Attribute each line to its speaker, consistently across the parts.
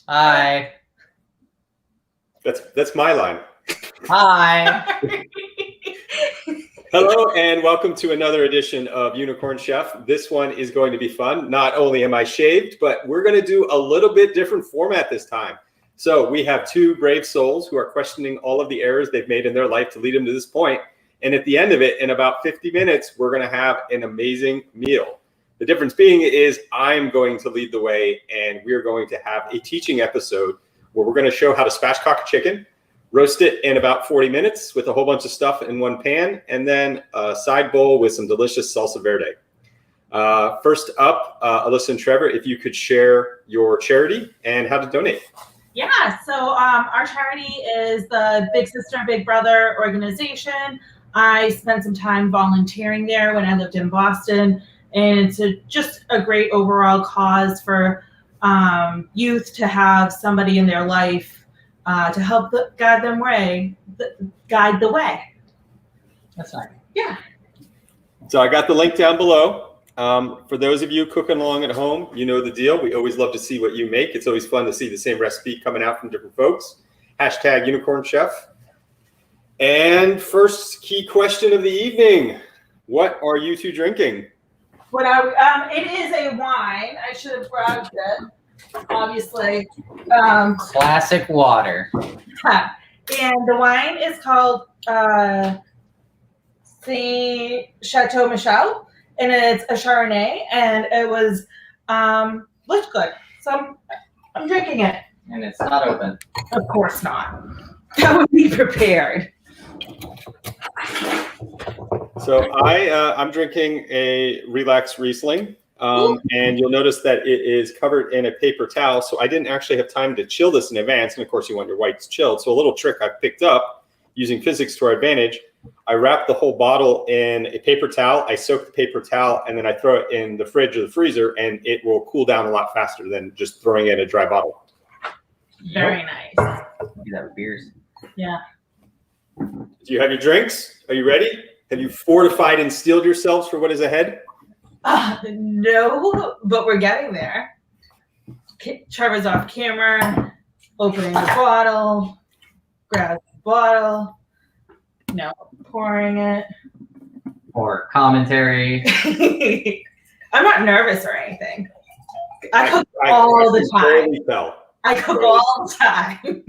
Speaker 1: Hi.
Speaker 2: That's my line.
Speaker 1: Hi.
Speaker 2: Hello and welcome to another edition of Unicorn Chef. This one is going to be fun. Not only am I shaved, but we're going to do a little bit different format this time. So we have two brave souls who are questioning all of the errors they've made in their life to lead them to this point. And at the end of it, in about 50 minutes, we're going to have an amazing meal. The difference being is I'm going to lead the way, and we're going to have a teaching episode where we're going to show how to spatchcock a chicken, roast it in about 40 minutes with a whole bunch of stuff in one pan, and then a side bowl with some delicious salsa verde. First up, Alyssa and Trevor, if you could share your charity and how to donate.
Speaker 3: Yeah, so our charity is the Big Sister, Big Brother organization. I spent some time volunteering there when I lived in Boston, and it's just a great overall cause for youth to have somebody in their life to help guide the way.
Speaker 1: That's nice.
Speaker 3: Yeah.
Speaker 2: So I got the link down below. For those of you cooking along at home, you know the deal. We always love to see what you make. It's always fun to see the same recipe coming out from different folks. Hashtag Unicorn Chef. And first key question of the evening. What are you two drinking?
Speaker 3: It is a wine. I should have grabbed it, obviously.
Speaker 1: Classic water.
Speaker 3: And the wine is called Saint Chateau Michel, and it's a Chardonnay, and it was looked good. So I'm drinking it.
Speaker 1: And it's not open.
Speaker 3: Of course not. That would be prepared.
Speaker 2: So I'm drinking a Relax Riesling, and you'll notice that it is covered in a paper towel. So I didn't actually have time to chill this in advance. And of course you want your whites chilled. So a little trick I picked up using physics to our advantage. I wrap the whole bottle in a paper towel. I soak the paper towel and then I throw it in the fridge or the freezer, and it will cool down a lot faster than just throwing in a dry bottle.
Speaker 3: Very nice.
Speaker 1: Do that with beers.
Speaker 3: Yeah.
Speaker 2: Do you have your drinks? Are you ready? Have you fortified and steeled yourselves for what is ahead?
Speaker 3: No, but we're getting there. Trevor's off camera, opening the bottle, grabs the bottle, pouring it.
Speaker 1: Or commentary.
Speaker 3: I'm not nervous or anything. I cook all the time. I cook all the time.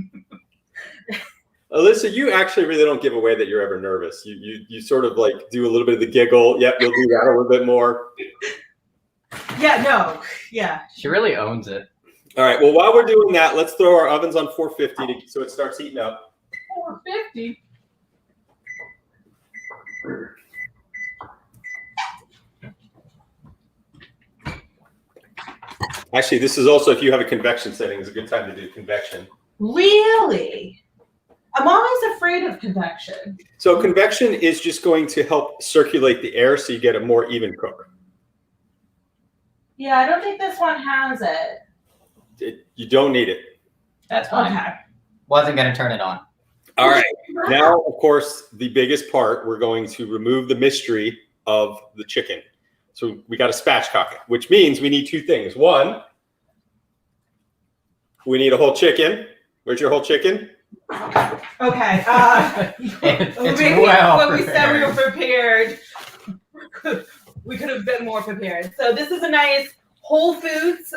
Speaker 2: Alyssa, you actually really don't give away that you're ever nervous. You sort of like do a little bit of the giggle. Yep, you'll do that a little bit more.
Speaker 3: Yeah.
Speaker 1: She really owns it.
Speaker 2: All right, well, while we're doing that, let's throw our ovens on 450 so it starts heating up.
Speaker 3: 450?
Speaker 2: Actually, this is also, if you have a convection setting, it's a good time to do convection.
Speaker 3: Really? I'm always afraid of convection.
Speaker 2: So convection is just going to help circulate the air so you get a more even cook.
Speaker 3: Yeah, I don't think this one has it.
Speaker 2: You don't need it.
Speaker 1: That's fine.
Speaker 3: Okay.
Speaker 1: Wasn't going to turn it on.
Speaker 2: All right. Now, of course, the biggest part, we're going to remove the mystery of the chicken. So we got to spatchcock it, which means we need two things. One, we need a whole chicken. Where's your whole chicken?
Speaker 3: Okay.
Speaker 1: It's
Speaker 3: We said we were prepared. We could have been more prepared. So this is a nice Whole Foods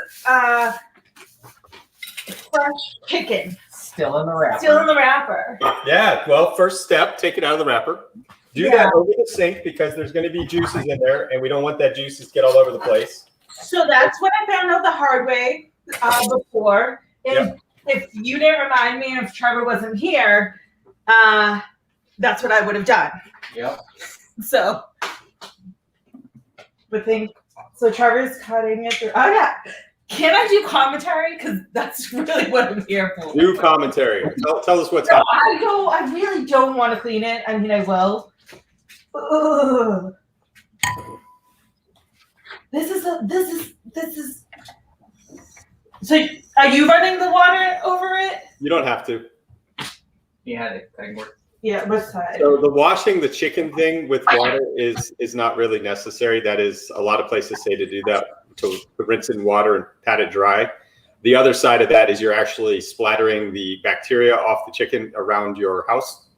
Speaker 3: fresh chicken.
Speaker 1: Still in the wrapper.
Speaker 3: Still in the wrapper.
Speaker 2: Yeah. Well, first step, take it out of the wrapper. Do that over the sink because there's going to be juices in there, and we don't want that juices to get all over the place.
Speaker 3: So that's what I found out the hard way before. If you didn't remind me, and if Trevor wasn't here, that's what I would have done.
Speaker 1: Yep.
Speaker 3: So Trevor's cutting it through. Oh yeah. Can I do commentary? Because that's really what I'm here for.
Speaker 2: Do commentary. Tell us what's happening.
Speaker 3: I really don't want to clean it. I mean, I will. Ugh. This is. So, are you running the water over it?
Speaker 2: You don't have to.
Speaker 1: You had a cutting board.
Speaker 3: Yeah, which side?
Speaker 2: So the washing the chicken thing with water is not really necessary. That is, a lot of places say to do that, to rinse in water and pat it dry. The other side of that is you're actually splattering the bacteria off the chicken around your house.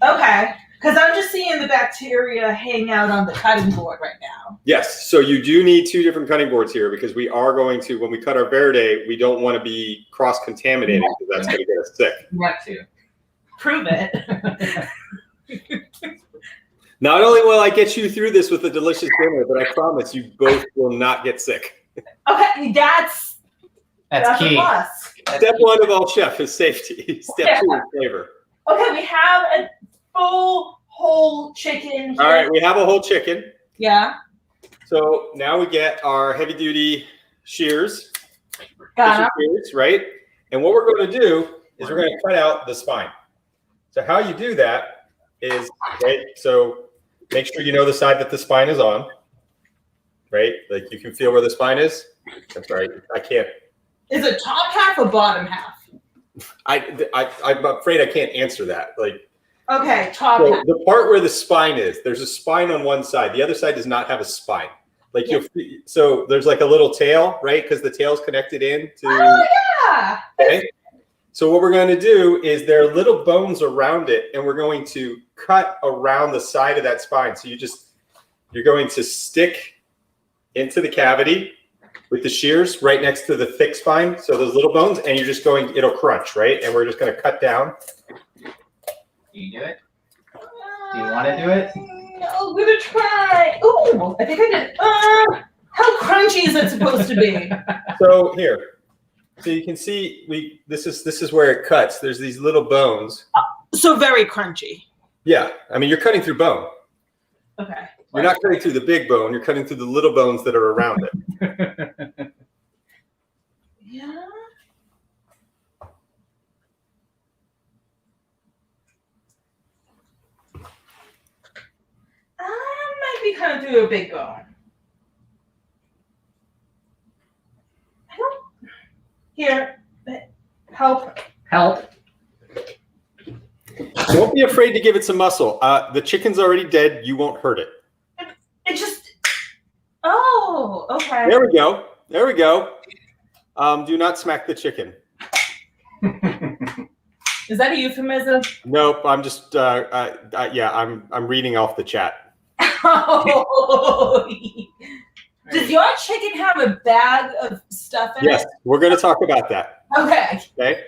Speaker 3: Okay. Because I'm just seeing the bacteria hang out on the cutting board right now.
Speaker 2: Yes, so you do need 2 different cutting boards here because we are going to, when we cut our verde, we don't want to be cross-contaminating because that's going to get us sick.
Speaker 1: You want to.
Speaker 3: Prove it.
Speaker 2: Not only will I get you through this with a delicious dinner, but I promise you both will not get sick.
Speaker 3: Okay, that's
Speaker 1: That's
Speaker 3: a
Speaker 1: key.
Speaker 3: plus.
Speaker 2: Step 1 of all chef is safety. Step 2 is flavor.
Speaker 3: Okay, we have a full whole chicken here.
Speaker 2: All right, we have a whole chicken.
Speaker 3: Yeah.
Speaker 2: So now we get our heavy-duty shears.
Speaker 3: Got it.
Speaker 2: Shears, right? And what we're going to do is we're going to cut out the spine. So how you do that is, right, so make sure you know the side that the spine is on, right? Like you can feel where the spine is. That's right. I can't.
Speaker 3: Is it top half or bottom half?
Speaker 2: I'm afraid I can't answer that. Like,
Speaker 3: Okay, top
Speaker 2: so
Speaker 3: half.
Speaker 2: the part where the spine is, there's a spine on one side. The other side does not have a spine. Like so there's like a little tail, right? Because the tail's connected in to.
Speaker 3: Oh yeah.
Speaker 2: Okay. So what we're going to do is there are little bones around it, and we're going to cut around the side of that spine. So you're going to stick into the cavity with the shears right next to the thick spine. So those little bones, and you're just going, it'll crunch, right? And we're just going to cut down.
Speaker 1: Do you do it? Do you want to do it?
Speaker 3: I'm gonna try. Ooh, I think I did. How crunchy is it supposed to be?
Speaker 2: So here, so you can see this is where it cuts. There's these little bones.
Speaker 3: So very crunchy.
Speaker 2: Yeah, I mean you're cutting through bone.
Speaker 3: Okay.
Speaker 2: You're not cutting through the big bone. You're cutting through the little bones that are around it.
Speaker 3: Yeah. I might be cutting through a big bone. I don't. Here, help.
Speaker 1: Help.
Speaker 2: Don't be afraid to give it some muscle. The chicken's already dead. You won't hurt it.
Speaker 3: It just. Oh, okay.
Speaker 2: There we go. There we go. Do not smack the chicken.
Speaker 3: Is that a euphemism?
Speaker 2: Nope. I'm just. Yeah. I'm reading off the chat.
Speaker 3: Oh. Does your chicken have a bag of stuff in
Speaker 2: Yes,
Speaker 3: it?
Speaker 2: we're going to talk about that.
Speaker 3: Okay.
Speaker 2: Okay.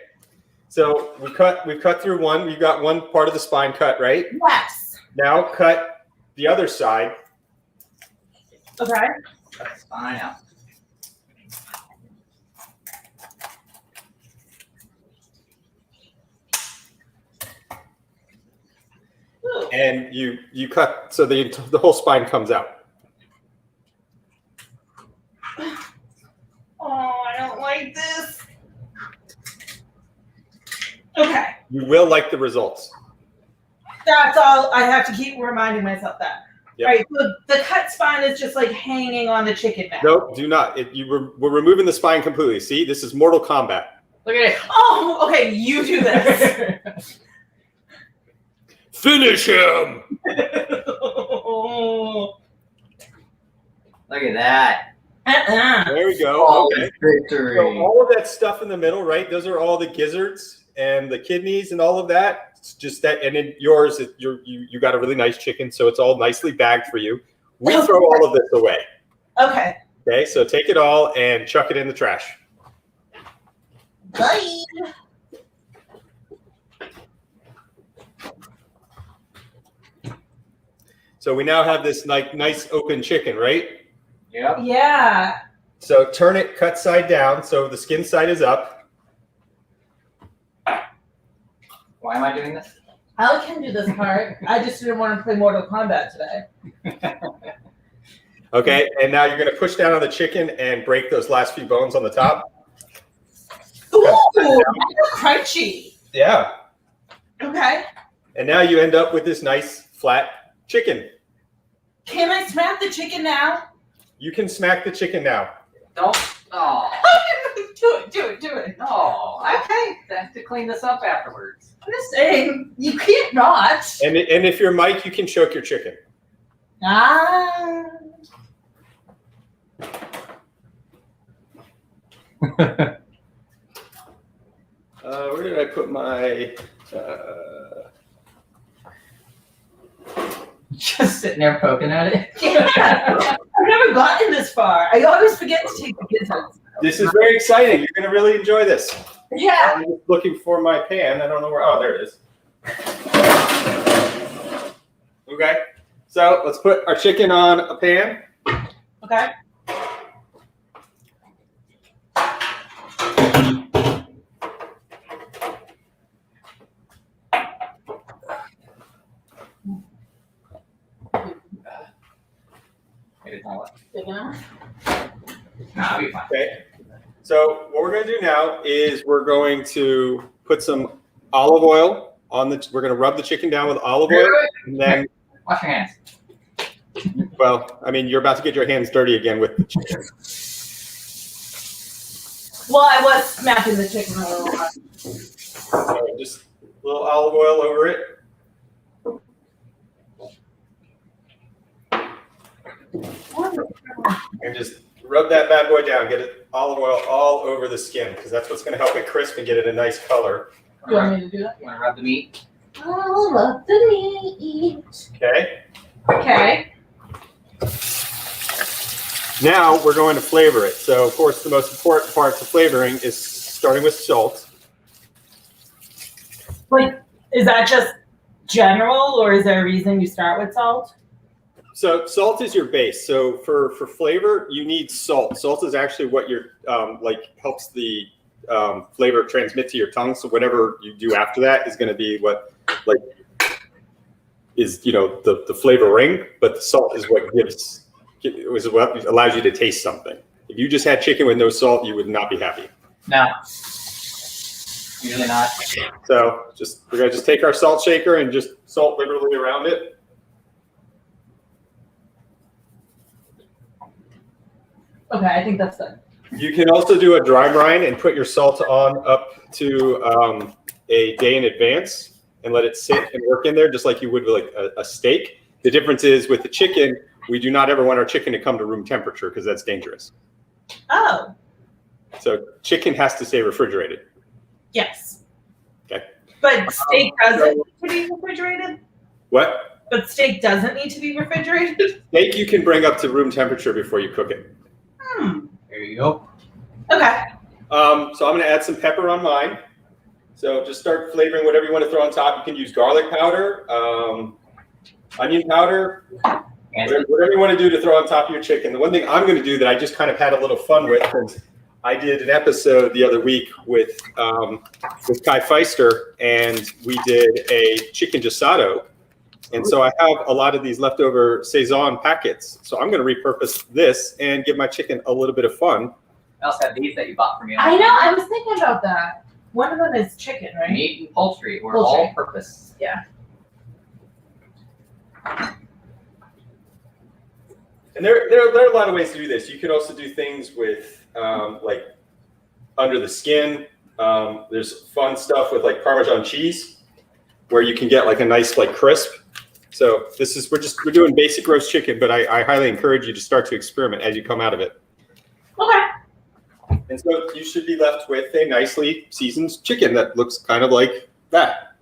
Speaker 2: So we've cut through one. We've got one part of the spine cut, right?
Speaker 3: Yes.
Speaker 2: Now cut the other side.
Speaker 3: Okay.
Speaker 1: That's fine out.
Speaker 3: Ooh.
Speaker 2: And you cut so the whole spine comes out.
Speaker 3: Oh, I don't like this. Okay.
Speaker 2: You will like the results.
Speaker 3: That's all. I have to keep reminding myself that.
Speaker 2: Yep.
Speaker 3: Right. So the cut spine is just like hanging on the chicken now.
Speaker 2: Nope, do not. We're removing the spine completely. See, this is Mortal Kombat.
Speaker 1: Look at it.
Speaker 3: Oh, okay. You do this.
Speaker 2: Finish him.
Speaker 1: Look at that.
Speaker 2: There we go.
Speaker 1: Oh,
Speaker 2: Okay.
Speaker 1: victory.
Speaker 2: So all of that stuff in the middle, right? Those are all the gizzards and the kidneys and all of that. It's just that, and in yours, you got a really nice chicken, so it's all nicely bagged for you. We throw all of this away.
Speaker 3: Okay.
Speaker 2: Okay, so take it all and chuck it in the trash.
Speaker 3: Bye.
Speaker 2: So we now have this nice open chicken, right?
Speaker 1: Yep.
Speaker 3: Yeah.
Speaker 2: So turn it cut side down, so the skin side is up.
Speaker 1: Why am I doing this?
Speaker 3: I can do this part. I just didn't want to play Mortal Kombat today.
Speaker 2: Okay, and now you're going to push down on the chicken and break those last few bones on the top.
Speaker 3: Ooh, that's crunchy.
Speaker 2: Yeah.
Speaker 3: Okay.
Speaker 2: And now you end up with this nice flat chicken.
Speaker 3: Can I smack the chicken now?
Speaker 2: You can smack the chicken now.
Speaker 1: Don't. Oh.
Speaker 3: Do it.
Speaker 1: No. I
Speaker 3: Okay.
Speaker 1: have to clean this up afterwards.
Speaker 3: I'm just saying, you can't not.
Speaker 2: And if you're Mike, you can choke your chicken.
Speaker 3: Ah.
Speaker 2: put my.
Speaker 1: Just sitting there poking at it.
Speaker 3: I've never gotten this far. I always forget to take the kids out.
Speaker 2: This is very exciting. You're going to really enjoy this.
Speaker 3: Yeah.
Speaker 2: I'm just looking for my pan. I don't know where. Oh, there it is. Okay. So let's put our chicken on a pan.
Speaker 3: Okay.
Speaker 1: Maybe it's not.
Speaker 3: Big enough?
Speaker 1: Nah, I'll be fine.
Speaker 2: Okay. So what we're going to do now is we're going to put some olive oil on the. We're going to rub the chicken down with olive oil, and then.
Speaker 1: Wash your hands.
Speaker 2: Well, I mean, you're about to get your hands dirty again with the chicken.
Speaker 3: Well, I was smacking the chicken a little hard.
Speaker 2: So just a little olive oil over it. And just rub that bad boy down. Get it olive oil all over the skin because that's what's going to help it crisp and get it a nice color.
Speaker 3: You want me to do that?
Speaker 1: You want to rub the meat?
Speaker 3: I love the meat.
Speaker 2: Okay.
Speaker 3: Okay.
Speaker 2: Now we're going to flavor it. So, of course, the most important parts of flavoring is starting with salt.
Speaker 3: Like, is that just general, or is there a reason you start with salt?
Speaker 2: So salt is your base. So for flavor, you need salt. Salt is actually what your helps the flavor transmit to your tongue. So whatever you do after that is going to be what is the flavor ring. But the salt is what what allows you to taste something. If you just had chicken with no salt, you would not be happy.
Speaker 1: No. Usually not.
Speaker 2: So we're gonna just take our salt shaker and just salt liberally around it.
Speaker 3: Okay, I think that's good.
Speaker 2: You can also do a dry brine and put your salt on up to a day in advance and let it sit and work in there just like you would with like a steak. The difference is with the chicken, we do not ever want our chicken to come to room temperature because that's dangerous.
Speaker 3: Oh.
Speaker 2: So chicken has to stay refrigerated.
Speaker 3: Yes.
Speaker 2: Okay.
Speaker 3: But steak doesn't need to be refrigerated?
Speaker 2: What?
Speaker 3: But steak doesn't need to be refrigerated?
Speaker 2: Steak you can bring up to room temperature before you cook it.
Speaker 1: There you go.
Speaker 3: Okay.
Speaker 2: So I'm going to add some pepper on mine. So just start flavoring whatever you want to throw on top. You can use garlic powder, onion powder, whatever you want to do to throw on top of your chicken. The one thing I'm going to do that I just kind of had a little fun with is I did an episode the other week with Kai Feister, and we did a chicken guisado. And so I have a lot of these leftover Saison packets. So I'm going to repurpose this and give my chicken a little bit of fun.
Speaker 1: I also have these that you bought from me.
Speaker 3: I know, I was thinking about that. One of them is chicken, right?
Speaker 1: Meat and poultry or
Speaker 3: Poultry.
Speaker 1: all purpose.
Speaker 3: Yeah.
Speaker 2: And there are a lot of ways to do this. You could also do things with like under the skin. There's fun stuff with like Parmesan cheese where you can get like a nice like crisp. So this is we're doing basic roast chicken, but I highly encourage you to start to experiment as you come out of it.
Speaker 3: Okay.
Speaker 2: And so you should be left with a nicely seasoned chicken that looks kind of like that.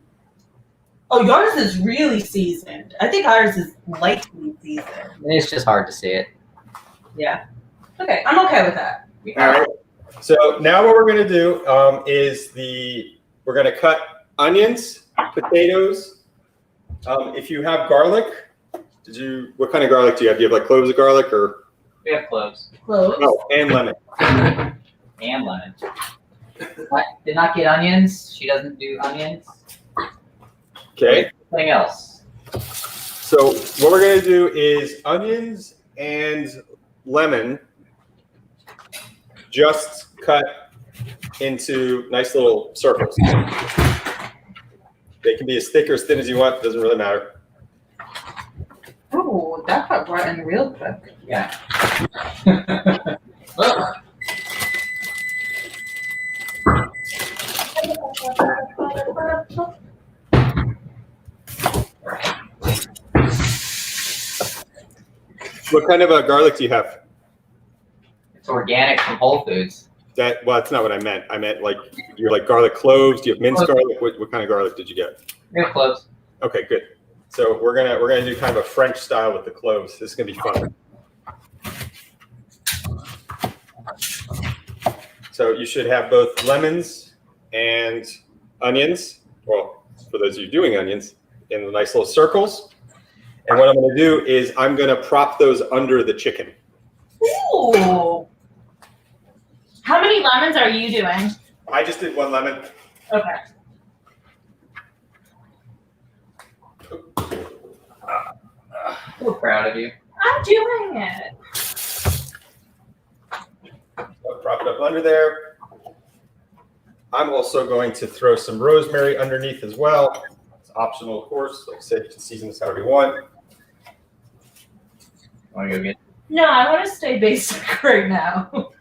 Speaker 3: Oh, yours is really seasoned. I think ours is lightly seasoned.
Speaker 1: It's just hard to see it.
Speaker 3: Yeah. Okay, I'm okay with that.
Speaker 2: All right. So now what we're going to do is we're going to cut onions, potatoes. If you have garlic, what kind of garlic do you have? Do you have like cloves of garlic or?
Speaker 1: We have cloves.
Speaker 3: Cloves.
Speaker 2: Oh, and lemon.
Speaker 1: And lemon. What? Did not get onions. She doesn't do onions.
Speaker 2: Okay.
Speaker 1: Anything else?
Speaker 2: So what we're going to do is onions and lemon just cut into nice little circles. They can be as thick or as thin as you want. It doesn't really matter.
Speaker 3: Oh, that got Bryant real quick.
Speaker 1: Yeah.
Speaker 2: What kind of garlic do you have?
Speaker 1: It's organic from Whole Foods.
Speaker 2: Well, that's not what I meant. I meant like you're like garlic cloves. Do you have minced garlic? What kind of garlic did you get?
Speaker 1: We have cloves.
Speaker 2: Okay, good. So we're gonna do kind of a French style with the cloves. This is gonna be fun. So you should have both lemons and onions. Well, for those of you doing onions, in nice little circles. And what I'm gonna do is I'm gonna prop those under the chicken.
Speaker 3: Ooh. How many lemons are you doing?
Speaker 2: I just did 1 lemon.
Speaker 3: Okay.
Speaker 1: We're proud of you.
Speaker 3: I'm doing it.
Speaker 2: So prop it up under there. I'm also going to throw some rosemary underneath as well. It's optional, of course. Like I said, you can season this however you want.
Speaker 1: Want to go get?
Speaker 3: No, I want to stay basic right now.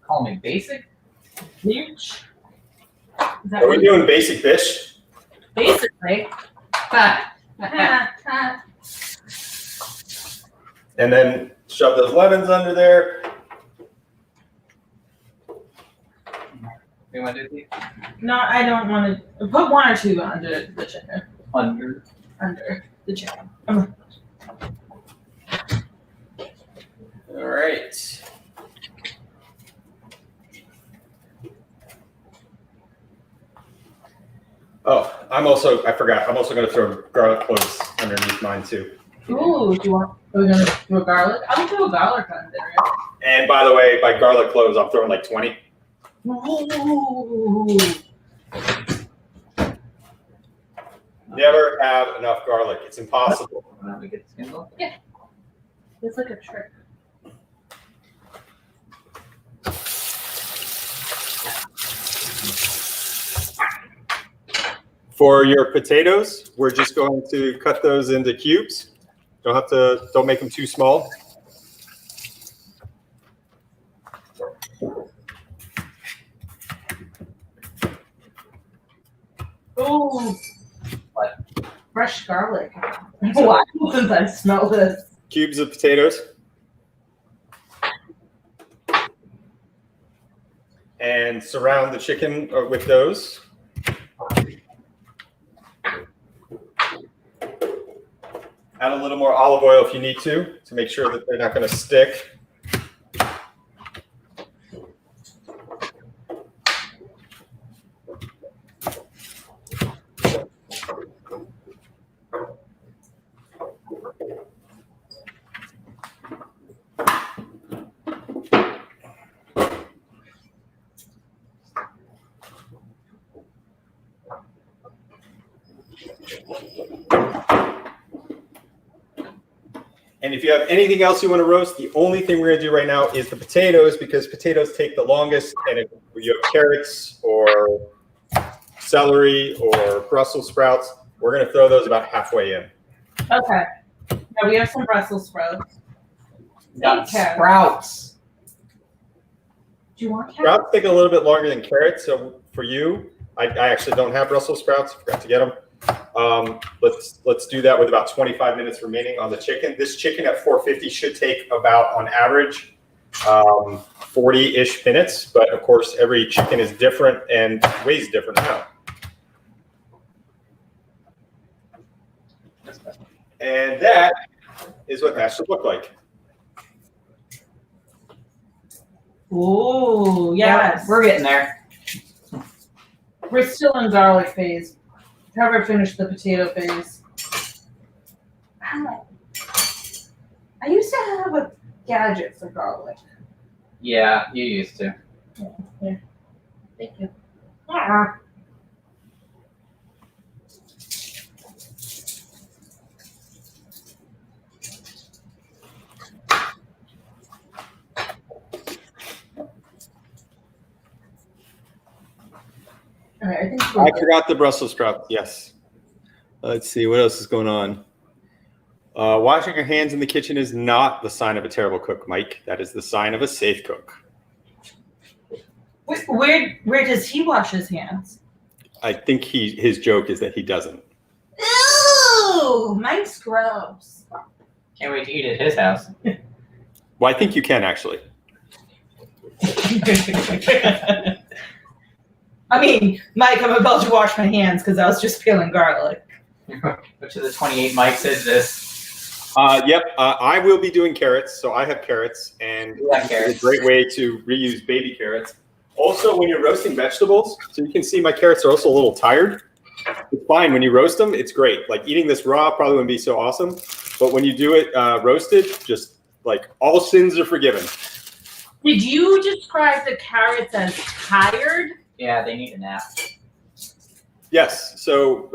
Speaker 1: Call me basic.
Speaker 3: Huge.
Speaker 2: Are we doing basic fish?
Speaker 3: Basically.
Speaker 2: And then shove those lemons under there.
Speaker 1: You want to do these?
Speaker 3: No, I don't want to. Put 1 or 2 under the chicken.
Speaker 1: Under.
Speaker 3: Under the chicken.
Speaker 2: All right. Oh, I forgot. I'm also going to throw garlic cloves underneath mine too.
Speaker 3: Ooh, are we going to do a garlic? I'll do a garlic under it.
Speaker 2: And by the way, by garlic cloves, I'm throwing like 20.
Speaker 3: Ooh.
Speaker 2: Never have enough garlic. It's impossible.
Speaker 1: Want to get the skins off?
Speaker 3: Yeah. It's like a trick.
Speaker 2: For your potatoes, we're just going to cut those into cubes. Don't make them too small.
Speaker 3: Ooh.
Speaker 1: What?
Speaker 3: Fresh garlic. Why? Since I smell this.
Speaker 2: Cubes of potatoes. And surround the chicken with those. Add a little more olive oil if you need to make sure that they're not going to stick. And if you have anything else you want to roast, the only thing we're going to do right now is the potatoes, because potatoes take the longest. And if you have carrots or celery or Brussels sprouts, we're going to throw those about halfway in.
Speaker 3: Okay. Now we have some Brussels sprouts.
Speaker 1: Got
Speaker 3: carrots.
Speaker 1: sprouts.
Speaker 3: Do you want carrots?
Speaker 2: Sprouts take a little bit longer than carrots. So for you, I actually don't have Brussels sprouts. Forgot to get them. Let's do that with about 25 minutes remaining on the chicken. This chicken at 450 should take about, on average, 40-ish minutes. But of course, every chicken is different and weighs different now. And that is what that should look like.
Speaker 3: Ooh, yes.
Speaker 1: We're getting there.
Speaker 3: We're still in garlic phase. Trevor finished the potato phase. Ow. I used to have a gadget for garlic.
Speaker 1: Yeah, you used to.
Speaker 3: Here. Thank you. Ah. All right, I think
Speaker 2: I forgot the Brussels sprouts. Yes. Let's see what else is going on. Washing your hands in the kitchen is not the sign of a terrible cook, Mike. That is the sign of a safe cook.
Speaker 3: Where does he wash his hands?
Speaker 2: I think his joke is that he doesn't.
Speaker 3: Ooh, Mike's gross.
Speaker 1: Can't wait to eat at his house.
Speaker 2: Well, I think you can actually.
Speaker 3: I mean, Mike, I'm about to wash my hands because I was just peeling garlic.
Speaker 1: Which of the 28 mics is this?
Speaker 2: Yep, I will be doing carrots, so I have carrots, and
Speaker 1: Yeah, carrots.
Speaker 2: it's a great way to reuse baby carrots. Also, when you're roasting vegetables, so you can see my carrots are also a little tired. It's fine when you roast them; it's great. Like eating this raw probably wouldn't be so awesome, but when you do it roasted, just like all sins are forgiven.
Speaker 3: Did you describe the carrots as tired?
Speaker 1: Yeah, they need a nap.
Speaker 2: Yes. So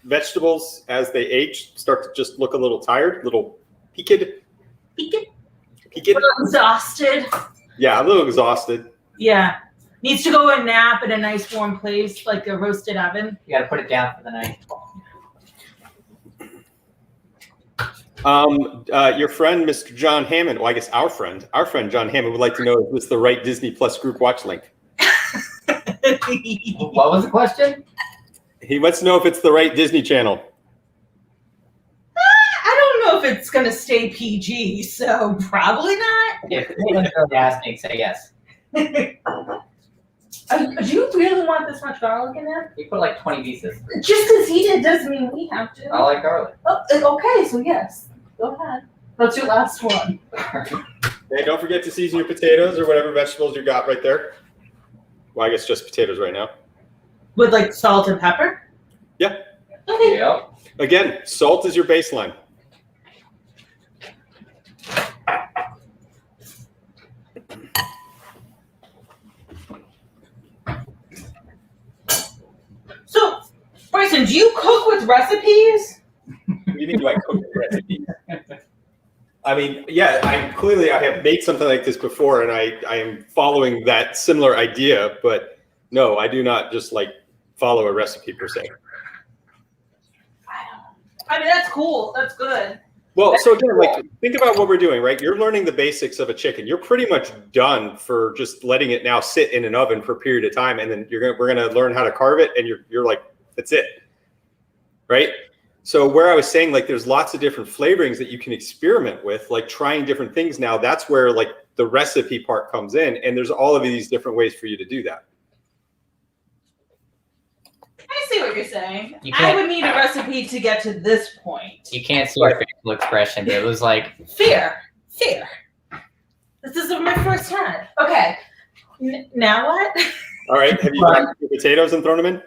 Speaker 2: vegetables, as they age, start to just look a little tired, little peaked.
Speaker 3: Peaked?
Speaker 2: Peaked.
Speaker 3: A little exhausted.
Speaker 2: Yeah, a little exhausted.
Speaker 3: Yeah. Needs to go and nap in a nice warm place, like a roasted oven.
Speaker 1: You gotta put it down for the night.
Speaker 2: Your friend, Mr. John Hammond, well, I guess our friend John Hammond would like to know if this is the right Disney Plus group watch link.
Speaker 1: What was the question?
Speaker 2: He wants to know if it's the right Disney Channel.
Speaker 3: I don't know if it's going to stay PG, so probably not.
Speaker 1: If anyone's really asking, say yes.
Speaker 3: Do you really want this much garlic in there?
Speaker 1: You put like 20 pieces.
Speaker 3: Just because he did doesn't mean we have to.
Speaker 1: I like garlic.
Speaker 3: Oh, okay, so yes. Go ahead. That's your last one.
Speaker 2: Hey, don't forget to season your potatoes or whatever vegetables you got right there. Well, I guess just potatoes right now.
Speaker 3: With like salt and pepper?
Speaker 2: Yeah.
Speaker 3: Okay.
Speaker 1: Yep.
Speaker 2: Again, salt is your baseline.
Speaker 3: So, Bryson, do you cook with recipes?
Speaker 2: What do you mean, do I cook the recipe? I mean, yeah, I have made something like this before, and I am following that similar idea, but no, I do not just like follow a recipe per se.
Speaker 3: I mean, that's cool. That's good.
Speaker 2: Well, so again, like think about what we're doing, right? You're learning the basics of a chicken. You're pretty much done for just letting it now sit in an oven for a period of time, and then we're gonna learn how to carve it, and you're like, that's it, right? So where I was saying, like, there's lots of different flavorings that you can experiment with, like trying different things now. That's where like the recipe part comes in, and there's all of these different ways for you to do that.
Speaker 3: I see what you're saying.
Speaker 1: You
Speaker 3: I
Speaker 1: can't-
Speaker 3: would need a recipe to get to this point.
Speaker 1: You can't see our facial expression. It was like,
Speaker 3: Fair. This is my first time. Okay. Now what?
Speaker 2: All right, have you got your potatoes and thrown them in?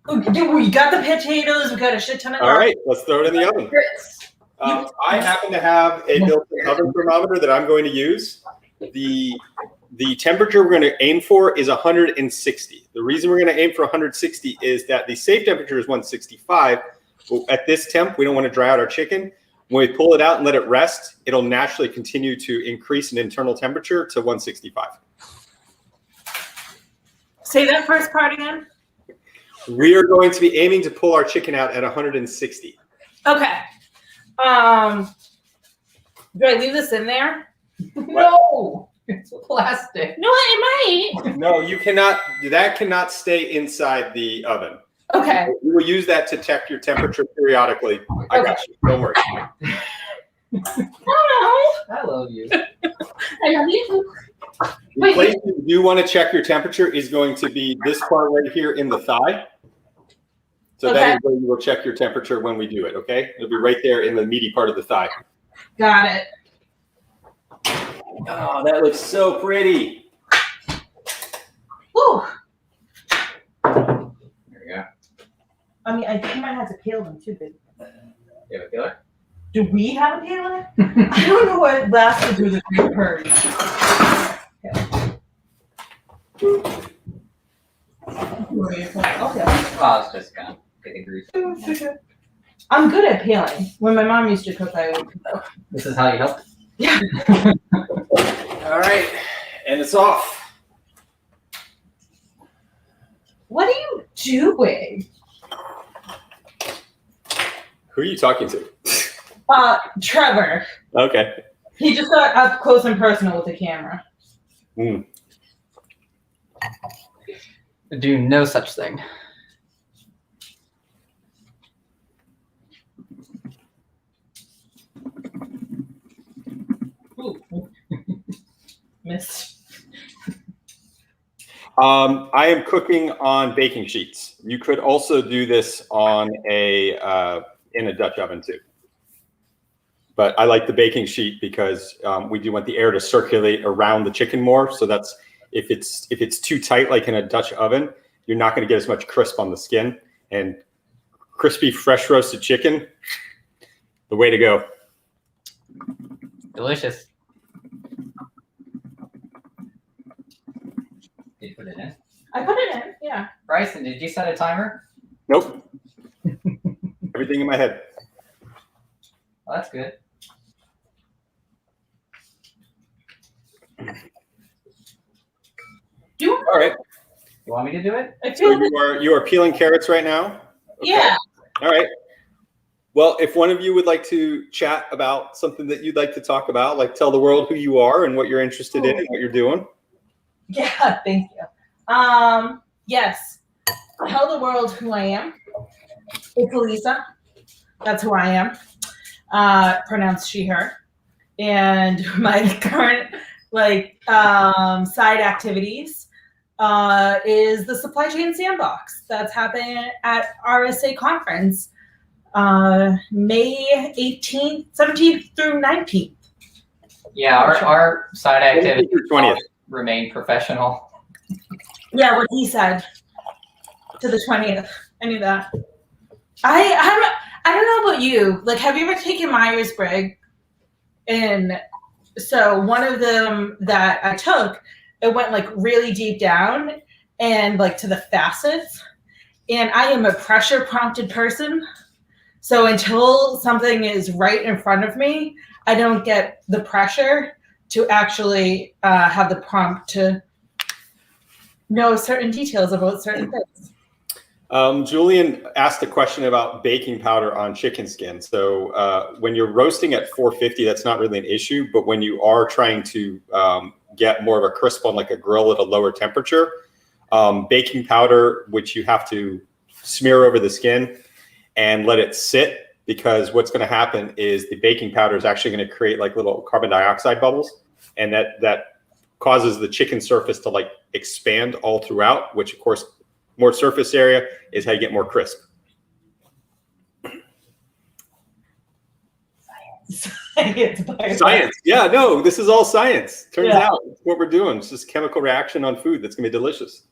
Speaker 3: We got the potatoes. We got a shit ton of.
Speaker 2: All right, let's throw it in the oven.
Speaker 3: grits.
Speaker 2: I happen to have a built-in oven thermometer that I'm going to use. The temperature we're going to aim for is 160. The reason we're going to aim for 160 is that the safe temperature is 165. Well, at this temp, we don't want to dry out our chicken. When we pull it out and let it rest, it'll naturally continue to increase in internal temperature to 165.
Speaker 3: Say that first part again.
Speaker 2: We are going to be aiming to pull our chicken out at 160.
Speaker 3: Okay. Do I leave this in there? No.
Speaker 1: it's plastic.
Speaker 3: No, it might.
Speaker 2: No, you cannot. That cannot stay inside the oven.
Speaker 3: Okay.
Speaker 2: We will use that to check your temperature periodically. I got you. Don't worry.
Speaker 1: I love you.
Speaker 3: I love you.
Speaker 2: The place you do want to check your temperature is going to be this part right here in the thigh. So that is where you will check your temperature when we do it, okay? It'll be right there in the meaty part of the thigh.
Speaker 3: Got it.
Speaker 2: Oh, that looks so pretty.
Speaker 3: Woo.
Speaker 1: There we go.
Speaker 3: I mean, I think I might have to peel them too, big.
Speaker 1: You have a peeler?
Speaker 3: Do we have a peeler? I don't know what lasted through the three curds. Okay.
Speaker 1: Oh, it's just gonna get the grease.
Speaker 3: I'm good at peeling. When my mom used to cook, I would cook.
Speaker 1: This is how you help?
Speaker 3: Yeah.
Speaker 2: All right, and it's off.
Speaker 3: What are you doing?
Speaker 2: Who are you talking to?
Speaker 3: Trevor.
Speaker 2: Okay.
Speaker 3: He just got up close and personal with the camera.
Speaker 2: Mm.
Speaker 1: Do no such thing.
Speaker 3: Ooh. Missed.
Speaker 2: I am cooking on baking sheets. You could also do this on in a Dutch oven too. But I like the baking sheet because we do want the air to circulate around the chicken more. So that's if it's too tight, like in a Dutch oven, you're not going to get as much crisp on the skin. And crispy, fresh roasted chicken, the way to go.
Speaker 1: Delicious. Did you put it in?
Speaker 3: I put it in, yeah.
Speaker 1: Bryson, did you set a timer?
Speaker 2: Nope. Everything in my head.
Speaker 1: Well, that's good.
Speaker 2: All right.
Speaker 1: You want me to do it?
Speaker 3: I
Speaker 2: So
Speaker 3: feel
Speaker 2: you are peeling carrots right now? Okay.
Speaker 3: Yeah.
Speaker 2: All right. Well, if one of you would like to chat about something that you'd like to talk about, like tell the world who you are and what you're interested in and what you're doing.
Speaker 3: Yeah, thank you. Yes. Tell the world who I am. It's Alyssa. That's who I am. Pronounced she, her. And my current side activities is the supply chain sandbox that's happening at RSA conference May 18th, 17th through 19th.
Speaker 1: Yeah, our side activities
Speaker 2: 20th.
Speaker 1: remain professional.
Speaker 3: Yeah, what he said to the 20th. I knew that. I don't know about you. Like, have you ever taken Myers-Briggs? And so one of them that I took, it went like really deep down and like to the facets. And I am a pressure prompted person. So until something is right in front of me, I don't get the pressure to actually have the prompt to know certain details about certain things.
Speaker 2: Julian asked a question about baking powder on chicken skin. So when you're roasting at 450, that's not really an issue. But when you are trying to get more of a crisp on like a grill at a lower temperature, baking powder, which you have to smear over the skin and let it sit, because what's going to happen is the baking powder is actually going to create like little carbon dioxide bubbles, and that causes the chicken surface to like expand all throughout, which of course more surface area is how you get more crisp. Science. Yeah, no, this is all science. Turns out it's what we're doing. It's just chemical reaction on food that's gonna be delicious.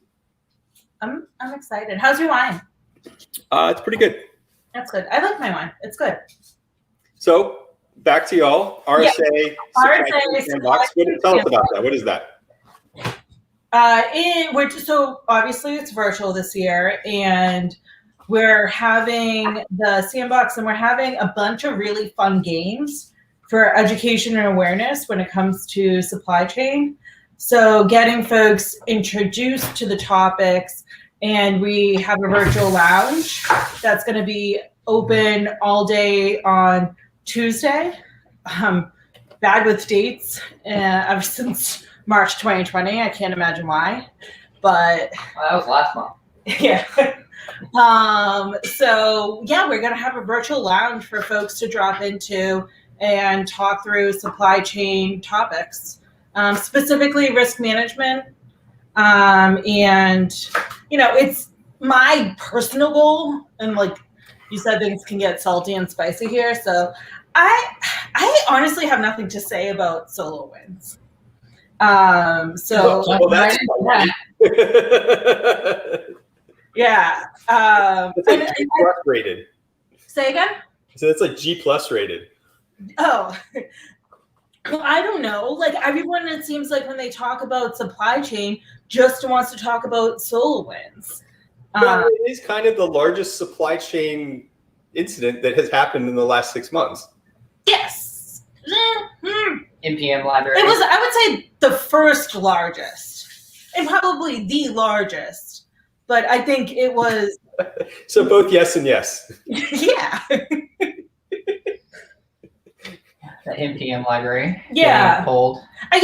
Speaker 3: I'm excited. How's your wine?
Speaker 2: It's pretty good.
Speaker 3: That's good. I like my wine. It's good.
Speaker 2: So back to y'all. RSA.
Speaker 3: RSA
Speaker 2: Sandbox. Tell us about that. What is that?
Speaker 3: So obviously it's virtual this year, and we're having the sandbox, and we're having a bunch of really fun games for education and awareness when it comes to supply chain. So getting folks introduced to the topics, and we have a virtual lounge that's going to be open all day on Tuesday. Bad with dates ever since March 2020. I can't imagine why, but
Speaker 1: that was last month.
Speaker 3: Yeah. So yeah, we're gonna have a virtual lounge for folks to drop into and talk through supply chain topics, specifically risk management. And it's my personal goal, and like you said, things can get salty and spicy here. So I honestly have nothing to say about SolarWinds.
Speaker 2: Well, that's
Speaker 3: yeah.
Speaker 2: It's like G+ rated.
Speaker 3: Say again?
Speaker 2: So it's like G+ rated.
Speaker 3: Oh. Well, I don't know. Like everyone, it seems like when they talk about supply chain, just wants to talk about SolarWinds.
Speaker 2: Well, it is kind of the largest supply chain incident that has happened in the last 6 months.
Speaker 3: Yes.
Speaker 1: NPM library.
Speaker 3: It was, I would say, the first largest, and probably the largest. But I think it was.
Speaker 2: So both yes and yes.
Speaker 3: Yeah.
Speaker 1: The NPM library.
Speaker 3: Yeah.
Speaker 1: Cold.
Speaker 3: I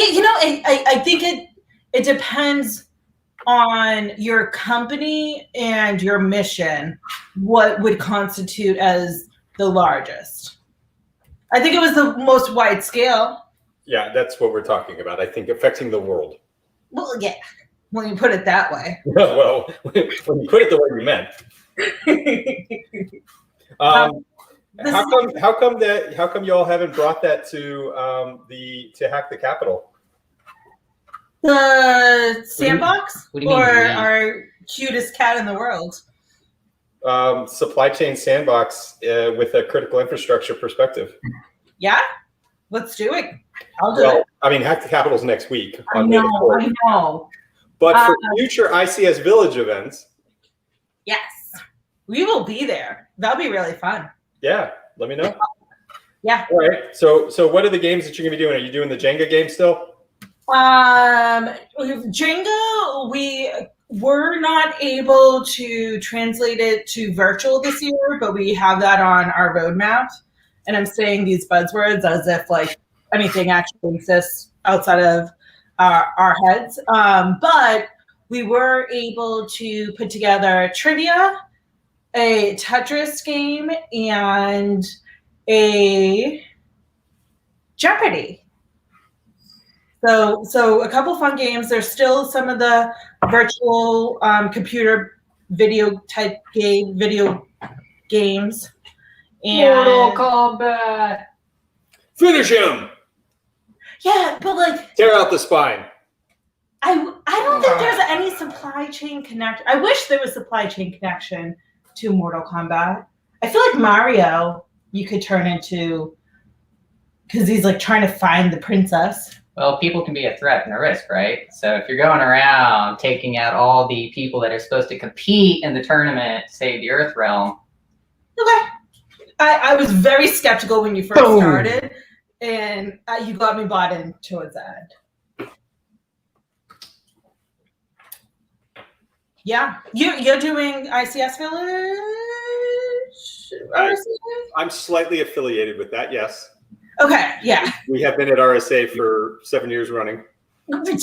Speaker 3: think it depends on your company and your mission, what would constitute as the largest. I think it was the most wide scale.
Speaker 2: Yeah, that's what we're talking about. I think affecting the world.
Speaker 3: Well, yeah. when you put it that way.
Speaker 2: Well, when you put it the way you meant. How come y'all haven't brought that to Hack the Capitol?
Speaker 3: The sandbox,
Speaker 1: what do you mean,
Speaker 3: or
Speaker 1: we?
Speaker 3: our cutest cat in the world?
Speaker 2: Supply chain sandbox with a critical infrastructure perspective.
Speaker 3: Yeah, let's do it. I'll do it.
Speaker 2: I mean, Hack the Capitol's next week.
Speaker 3: I know.
Speaker 2: But for future ICS Village events,
Speaker 3: yes, we will be there. That'll be really fun.
Speaker 2: Yeah, let me know.
Speaker 3: Yeah.
Speaker 2: All right. So what are the games that you're gonna be doing? Are you doing the Jenga game still?
Speaker 3: Jenga, we were not able to translate it to virtual this year, but we have that on our roadmap. And I'm saying these buzzwords as if like anything actually exists outside of our heads. But we were able to put together trivia, a Tetris game, and a Jeopardy. So a couple fun games. There's still some of the virtual computer video games. And
Speaker 1: Mortal Kombat.
Speaker 2: Finish him.
Speaker 3: Yeah, but like
Speaker 2: Tear out the spine.
Speaker 3: I don't think there's any supply chain connection. I wish there was supply chain connection to Mortal Kombat. I feel like Mario you could turn into, because he's like trying to find the princess.
Speaker 1: Well, people can be a threat and a risk, right? So if you're going around taking out all the people that are supposed to compete in the tournament, say the Earth Realm.
Speaker 3: Okay. I was very skeptical when you first started, and you got me bought in towards that end. Yeah. You're doing ICS Village?
Speaker 2: I'm slightly affiliated with that, yes.
Speaker 3: Okay, yeah.
Speaker 2: We have been at RSA for 7 years running.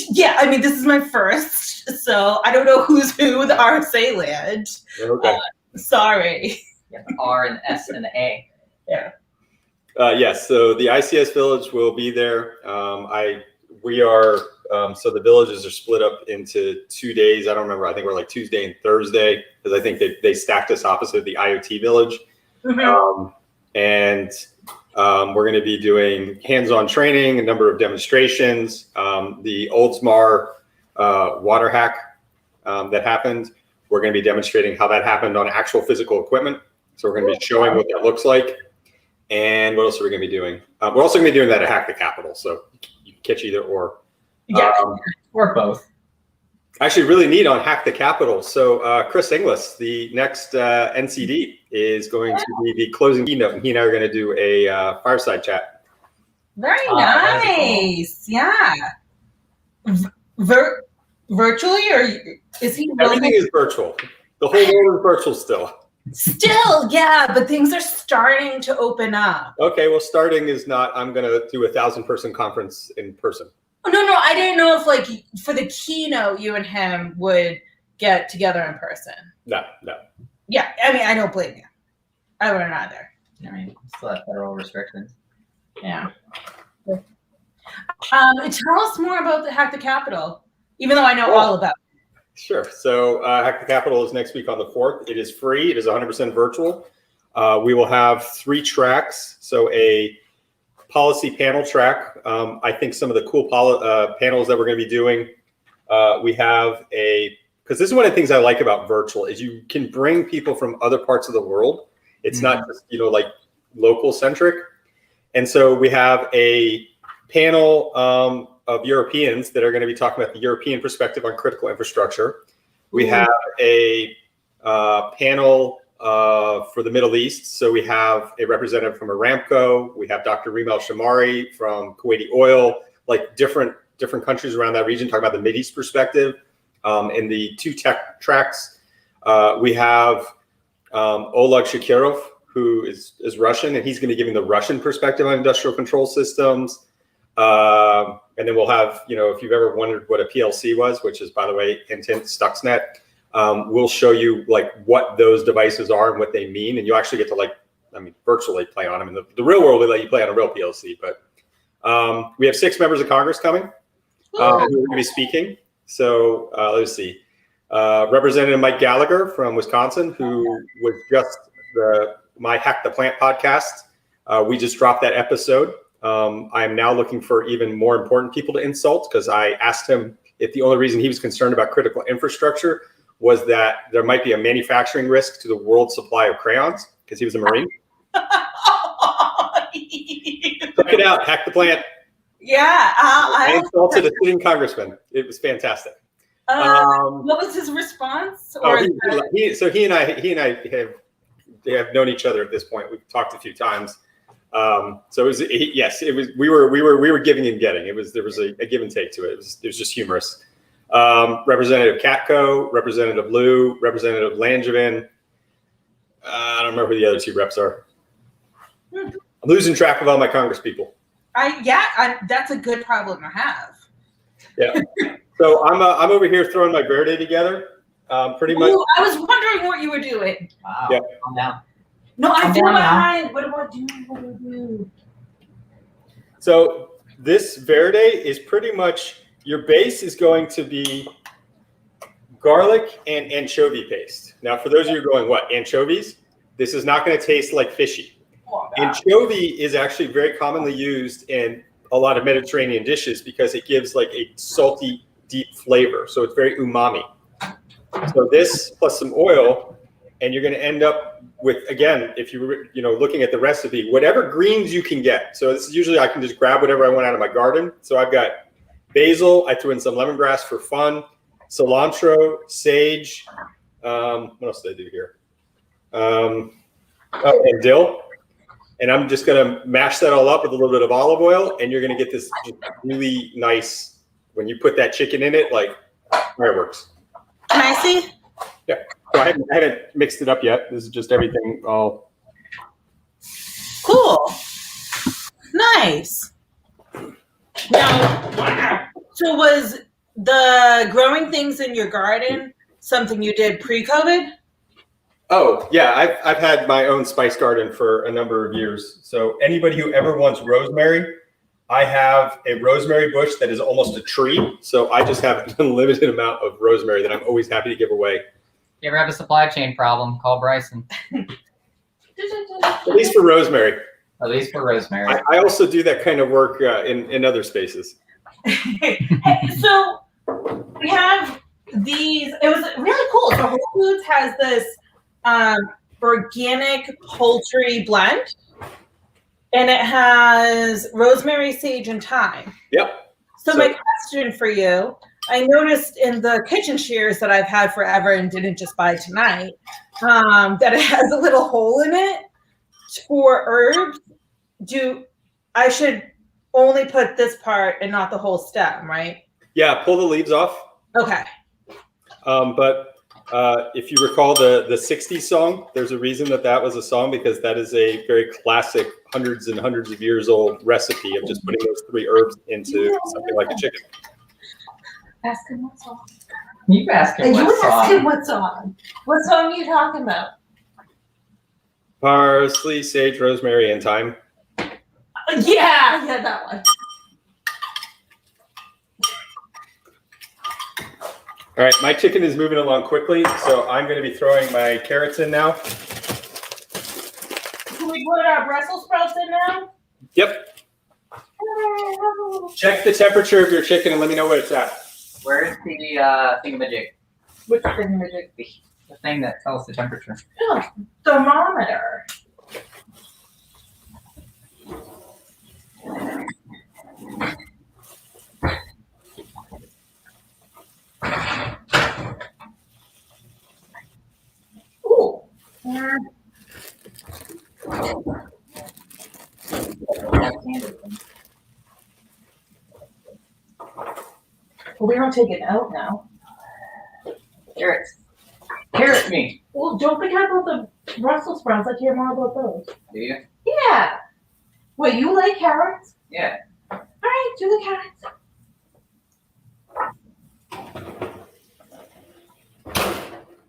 Speaker 3: Yeah, I mean, this is my first, so I don't know who's who with the RSA land.
Speaker 2: Okay.
Speaker 3: Sorry.
Speaker 1: Yeah, the R and the S and the A.
Speaker 3: Yeah.
Speaker 2: Yes, so the ICS Village will be there. We are, so the villages are split up into 2 days. I don't remember. I think we're like Tuesday and Thursday, because I think they stacked us opposite the IoT Village. Mm-hmm. We're going to be doing hands-on training, a number of demonstrations. The Oldsmar water hack that happened, we're going to be demonstrating how that happened on actual physical equipment. So we're going to be showing what that looks like. And what else are we going to be doing? We're also going to be doing that at Hack the Capitol. So you can catch either or.
Speaker 1: Yeah, or both.
Speaker 2: Actually, really neat on Hack the Capitol. So Chris Inglis, the next NCD, is going to be the closing keynote. And he and I are going to do a fireside chat.
Speaker 3: Very nice. Cool. Yeah. Virtually, or is he?
Speaker 2: Everything is virtual. The whole world is virtual still.
Speaker 3: Still, yeah, but things are starting to open up.
Speaker 2: Okay, well, starting is not, I'm going to do a 1,000-person conference in person.
Speaker 3: Oh, no, I didn't know if, like, for the keynote, you and him would get together in person.
Speaker 2: No.
Speaker 3: Yeah, I mean, I don't blame you. I wouldn't either.
Speaker 1: I mean, still have federal restrictions.
Speaker 3: Yeah. Tell us more about the Hack the Capitol, even though I know all about it.
Speaker 2: Sure. So Hack the Capitol is next week on the 4th. It is free. It is 100% virtual. We will have 3 tracks. So a policy panel track. I think some of the cool panels that we're going to be doing, we have because this is one of the things I like about virtual is you can bring people from other parts of the world. It's not just, like local centric. And so we have a panel of Europeans that are going to be talking about the European perspective on critical infrastructure. We have a panel for the Middle East. So we have a representative from Aramco. We have Dr. Rima Al-Shamari from Kuwaiti Oil, like different countries around that region talking about the Mideast perspective. In the 2 tech tracks, we have Oleg Shakirov, who is Russian, and he's going to be giving the Russian perspective on industrial control systems. And then we'll have, if you've ever wondered what a PLC was, which is, by the way, Intent Stuxnet, we'll show you like what those devices are and what they mean. And you actually get to virtually play on them. In the real world, they let you play on a real PLC. But we have 6 members of Congress coming who are going to be speaking. So let's see. Representative Mike Gallagher from Wisconsin, who was just my Hack the Plant podcast. We just dropped that episode. I am now looking for even more important people to insult because I asked him if the only reason he was concerned about critical infrastructure was that there might be a manufacturing risk to the world supply of crayons because he was a Marine. Check it out, Hack the Plant.
Speaker 3: Yeah.
Speaker 2: I insulted a sitting congressman. It was fantastic.
Speaker 3: What was his response? Or
Speaker 2: he and I have known each other at this point. We've talked a few times. So it was we were giving and getting. There was a give and take to it. It was just humorous. Representative Katko, Representative Liu, Representative Langevin. I don't remember who the other two reps are. I'm losing track of all my Congress people.
Speaker 3: That's a good problem to have.
Speaker 2: Yeah. So I'm over here throwing my verde together. Pretty much.
Speaker 3: Ooh, I was wondering what you were doing.
Speaker 1: Wow.
Speaker 2: Yeah.
Speaker 1: Calm down.
Speaker 3: No, I feel
Speaker 1: down
Speaker 3: behind. What do I do? What do I do?
Speaker 2: So this verde is pretty much, your base is going to be garlic and anchovy paste. Now, for those of you who are going, what, anchovies? This is not going to taste like fishy.
Speaker 3: Oh,
Speaker 2: Anchovy is actually very commonly used in a lot of Mediterranean dishes because it gives like a salty, deep flavor. So it's very umami. So this plus some oil, and you're going to end up with, again, if you were looking at the recipe, whatever greens you can get. So this is usually I can just grab whatever I want out of my garden. So I've got basil. I threw in some lemongrass for fun. Cilantro, sage. What else did I do here? And dill. And I'm just going to mash that all up with a little bit of olive oil, and you're going to get this really nice, when you put that chicken in it, like fireworks.
Speaker 3: Can I see?
Speaker 2: Yeah. So I haven't mixed it up yet. This is just everything all.
Speaker 3: Cool. Nice. Now, so was the growing things in your garden something you did pre-COVID?
Speaker 2: Oh, yeah. I've had my own spice garden for a number of years. So anybody who ever wants rosemary, I have a rosemary bush that is almost a tree. So I just have an unlimited amount of rosemary that I'm always happy to give away.
Speaker 1: You ever have a supply chain problem, call Bryson.
Speaker 2: At least for rosemary.
Speaker 1: At least for rosemary.
Speaker 2: I also do that kind of work in other spaces.
Speaker 3: So we have these. It was really cool. So Whole Foods has this organic poultry blend, and it has rosemary, sage, and thyme.
Speaker 2: Yep.
Speaker 3: So my question for you, I noticed in the kitchen shears that I've had forever and didn't just buy tonight, that it has a little hole in it for herbs. I should only put this part and not the whole stem, right?
Speaker 2: Yeah, pull the leaves off.
Speaker 3: Okay.
Speaker 2: But if you recall the 60s song, there's a reason that was a song, because that is a very classic, hundreds and hundreds of years old recipe of just putting those three herbs into something like a chicken.
Speaker 3: Ask him what song.
Speaker 1: You ask him what song.
Speaker 3: Ask him what song. What song are you talking about?
Speaker 2: Parsley, sage, rosemary, and thyme.
Speaker 3: Yeah, that one.
Speaker 2: All right, my chicken is moving along quickly, so I'm going to be throwing my carrots in now.
Speaker 3: Can we put our Brussel sprouts in now?
Speaker 2: Yep. Check the temperature of your chicken and let me know where it's at.
Speaker 1: Where is the thingamajig?
Speaker 3: Which thingamajig?
Speaker 1: The thing that tells the temperature.
Speaker 3: Oh, thermometer. Ooh. Well, we don't take it out now.
Speaker 1: Carrots. Carrot me.
Speaker 3: Well, don't forget about the Brussels sprouts. I care more about those.
Speaker 1: Do you?
Speaker 3: Yeah. Wait, you like carrots?
Speaker 1: Yeah.
Speaker 3: All right, do the carrots.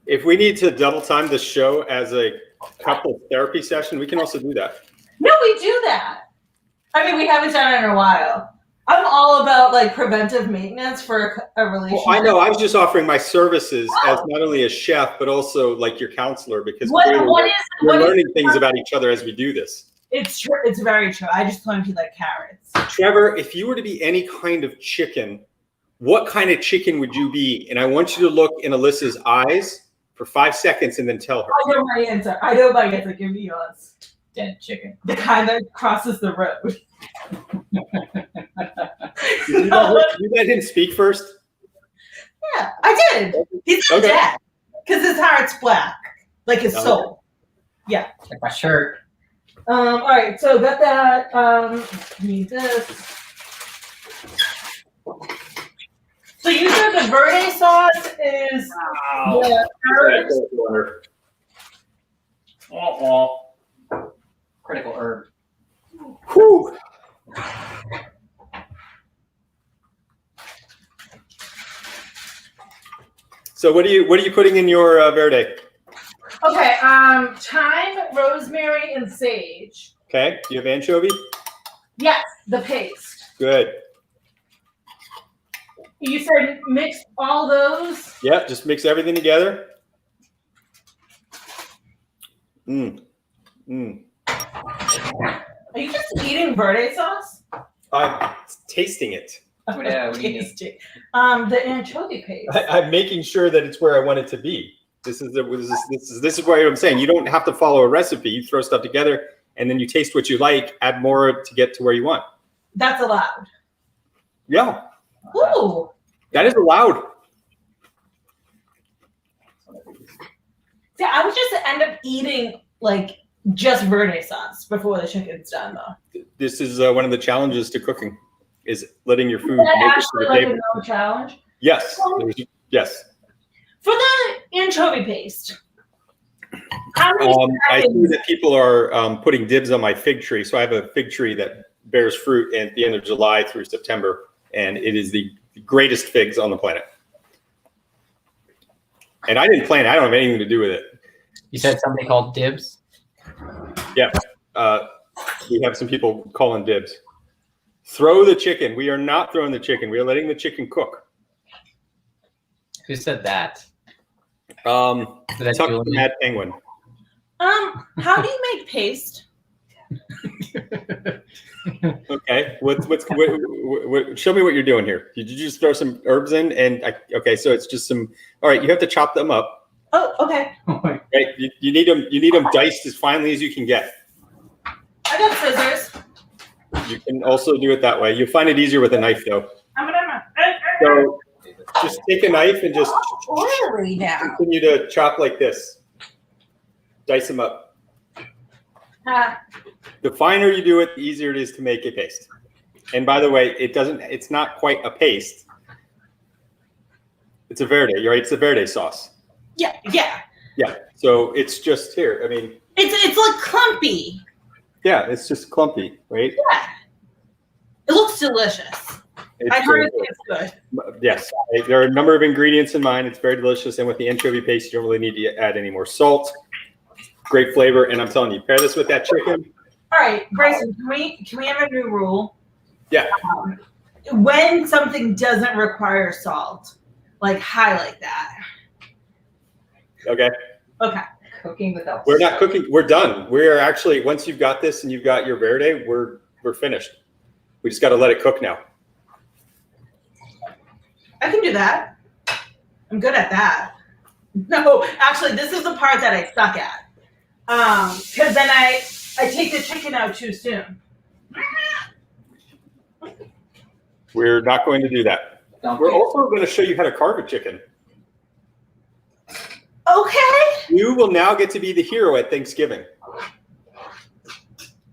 Speaker 2: If we need to double time the show as a couple therapy session, we can also do that.
Speaker 3: No, we do that. I mean, we haven't done it in a while. I'm all about like preventive maintenance for a relationship.
Speaker 2: Well, I know. I was just offering my services as not only a chef, but also like your counselor, because we're learning things about each other as we do this.
Speaker 3: It's true. It's very true. I just learned you like carrots.
Speaker 2: Trevor, if you were to be any kind of chicken, what kind of chicken would you be? And I want you to look in Alyssa's eyes for 5 seconds and then tell her.
Speaker 3: I know my answer. I know my answer. Give me yours.
Speaker 1: Dead chicken.
Speaker 3: The kind that crosses the road.
Speaker 2: You let him speak first?
Speaker 3: Yeah, I did. He's not dead because his heart's black, like his soul. Yeah.
Speaker 1: Like my shirt.
Speaker 3: All right, so got that. Need this. So you said the verde sauce is the herbs.
Speaker 1: Critical herb.
Speaker 2: Whew. So what are you putting in your verde?
Speaker 3: Okay, thyme, rosemary, and sage.
Speaker 2: Okay. Do you have anchovy?
Speaker 3: Yes, the paste.
Speaker 2: Good.
Speaker 3: You said mix all those?
Speaker 2: Yeah, just mix everything together. Mmm. Mmm.
Speaker 3: Are you just eating verde sauce?
Speaker 2: I'm tasting it.
Speaker 1: What do you need?
Speaker 3: The anchovy paste.
Speaker 2: I'm making sure that it's where I want it to be. This is what I'm saying. You don't have to follow a recipe. You throw stuff together and then you taste what you like, add more to get to where you want.
Speaker 3: That's allowed.
Speaker 2: Yeah.
Speaker 3: Ooh.
Speaker 2: That is allowed.
Speaker 3: See, I would just end up eating like just verde sauce before the chicken's done, though.
Speaker 2: This is one of the challenges to cooking, is letting your food
Speaker 3: Is that
Speaker 2: make it to
Speaker 3: actually
Speaker 2: the
Speaker 3: like
Speaker 2: table.
Speaker 3: a challenge?
Speaker 2: Yes. Yes.
Speaker 3: For the anchovy paste, how many
Speaker 2: I see that people are putting dibs on my fig tree. So I have a fig tree that bears fruit at the end of July through September, and it is the greatest figs on the planet. And I didn't plan it. I don't have anything to do with it.
Speaker 1: You said somebody called dibs?
Speaker 2: Yeah. We have some people calling dibs. Throw the chicken. We are not throwing the chicken. We are letting the chicken cook.
Speaker 1: Who said that?
Speaker 2: Tuck the Mad Penguin.
Speaker 3: How do you make paste?
Speaker 2: Okay. What, show me what you're doing here. Did you just throw some herbs in? Okay, so it's just some. All right, you have to chop them up.
Speaker 3: Oh, okay.
Speaker 2: Right. You need them. You need them diced as finely as you can get.
Speaker 3: I got scissors.
Speaker 2: You can also do it that way. You'll find it easier with a knife, though.
Speaker 3: So
Speaker 2: just take a knife and just
Speaker 3: oily now.
Speaker 2: continue to chop like this. Dice them up. The finer you do it, the easier it is to make a paste. And by the way, it's not quite a paste. It's a verde, right? It's a verde sauce.
Speaker 3: Yeah.
Speaker 2: Yeah. So it's just here. I mean,
Speaker 3: It's like clumpy.
Speaker 2: yeah, it's just clumpy, right?
Speaker 3: Yeah. It looks delicious. I heard it's good.
Speaker 2: Yes. There are a number of ingredients in mine. It's very delicious. And with the anchovy paste, you don't really need to add any more salt. Great flavor. And I'm telling you, pair this with that chicken.
Speaker 3: All right, Bryson, can we have a new rule?
Speaker 2: Yeah.
Speaker 3: When something doesn't require salt, like highlight that.
Speaker 2: Okay.
Speaker 3: Okay.
Speaker 1: Cooking without
Speaker 2: We're not cooking. We're done. We're actually, once you've got this and you've got your verde, we're finished. We just got to let it cook now.
Speaker 3: I can do that. I'm good at that. No, actually, this is the part that I suck at. Because then I take the chicken out too soon.
Speaker 2: We're not going to do that. We're also going to show you how to carve a chicken.
Speaker 3: Okay.
Speaker 2: You will now get to be the hero at Thanksgiving.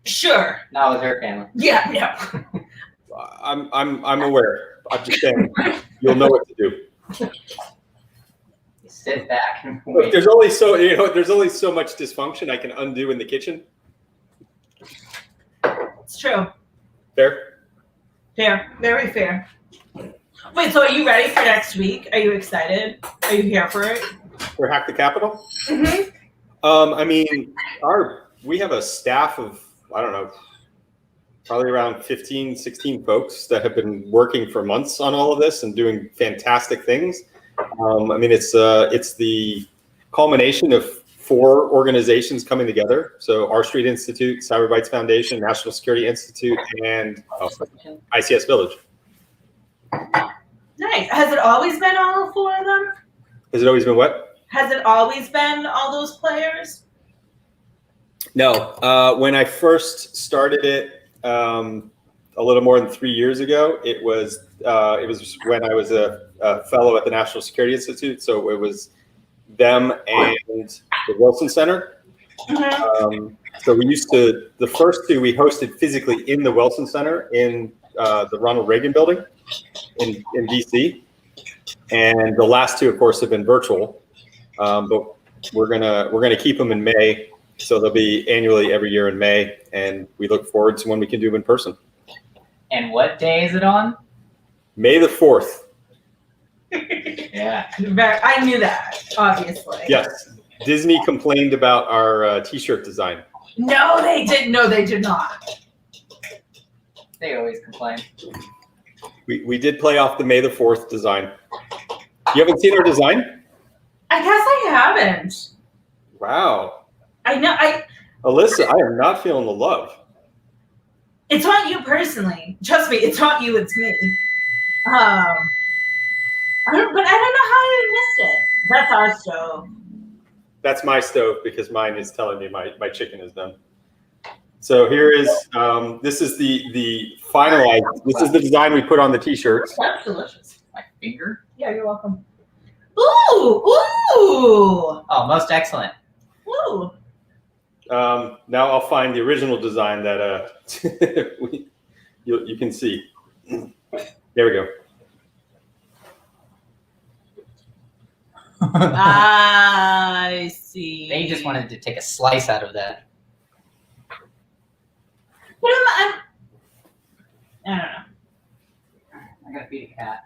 Speaker 3: Sure.
Speaker 1: Not with her family.
Speaker 3: Yeah, no.
Speaker 2: I'm aware. I'm just saying, you'll know what to do.
Speaker 1: Sit back and
Speaker 2: Look,
Speaker 1: wait.
Speaker 2: there's only so much dysfunction I can undo in the kitchen.
Speaker 3: It's true.
Speaker 2: Fair?
Speaker 3: Fair. Very fair. Wait, so are you ready for next week? Are you excited? Are you here for it?
Speaker 2: For Hack the Capital?
Speaker 3: Mm-hmm.
Speaker 2: I mean, we have a staff of, I don't know, probably around 15, 16 folks that have been working for months on all of this and doing fantastic things. I mean, it's the culmination of 4 organizations coming together. So R Street Institute, Cyber Bytes Foundation, National Security Institute, and ICS Village.
Speaker 3: Nice. Has it always been all 4 of them?
Speaker 2: Has it always been what?
Speaker 3: Has it always been all those players?
Speaker 2: No. When I first started it a little more than 3 years ago, it was when I was a fellow at the National Security Institute. So it was them and the Wilson Center. So we used to, the first 2 we hosted physically in the Wilson Center in the Ronald Reagan building in DC. And the last 2, of course, have been virtual. But we're gonna keep them in May. So they'll be annually every year in May. And we look forward to when we can do them in person.
Speaker 1: And what day is it on?
Speaker 2: May the 4th.
Speaker 1: Yeah.
Speaker 3: I knew that, obviously.
Speaker 2: Yes. Disney complained about our t-shirt design.
Speaker 3: No, they didn't. No, they did not.
Speaker 1: They always complain.
Speaker 2: We did play off the May the 4th design. You haven't seen our design?
Speaker 3: I guess I haven't.
Speaker 2: Wow.
Speaker 3: I know.
Speaker 2: Alyssa, I am not feeling the love.
Speaker 3: It's not you personally. Trust me, it's not you. It's me. But I don't know how I missed it. That's our stove.
Speaker 2: That's my stove because mine is telling me my chicken is done. So here is this is the finalized. This is the design we put on the t-shirts.
Speaker 3: That's delicious.
Speaker 1: My finger?
Speaker 3: Yeah, you're welcome. Ooh, ooh,
Speaker 1: Oh, most excellent.
Speaker 3: ooh.
Speaker 2: Now I'll find the original design that you can see. There we go.
Speaker 3: I see.
Speaker 1: They just wanted to take a slice out of that.
Speaker 3: What am I? I don't know.
Speaker 1: I gotta feed a cat.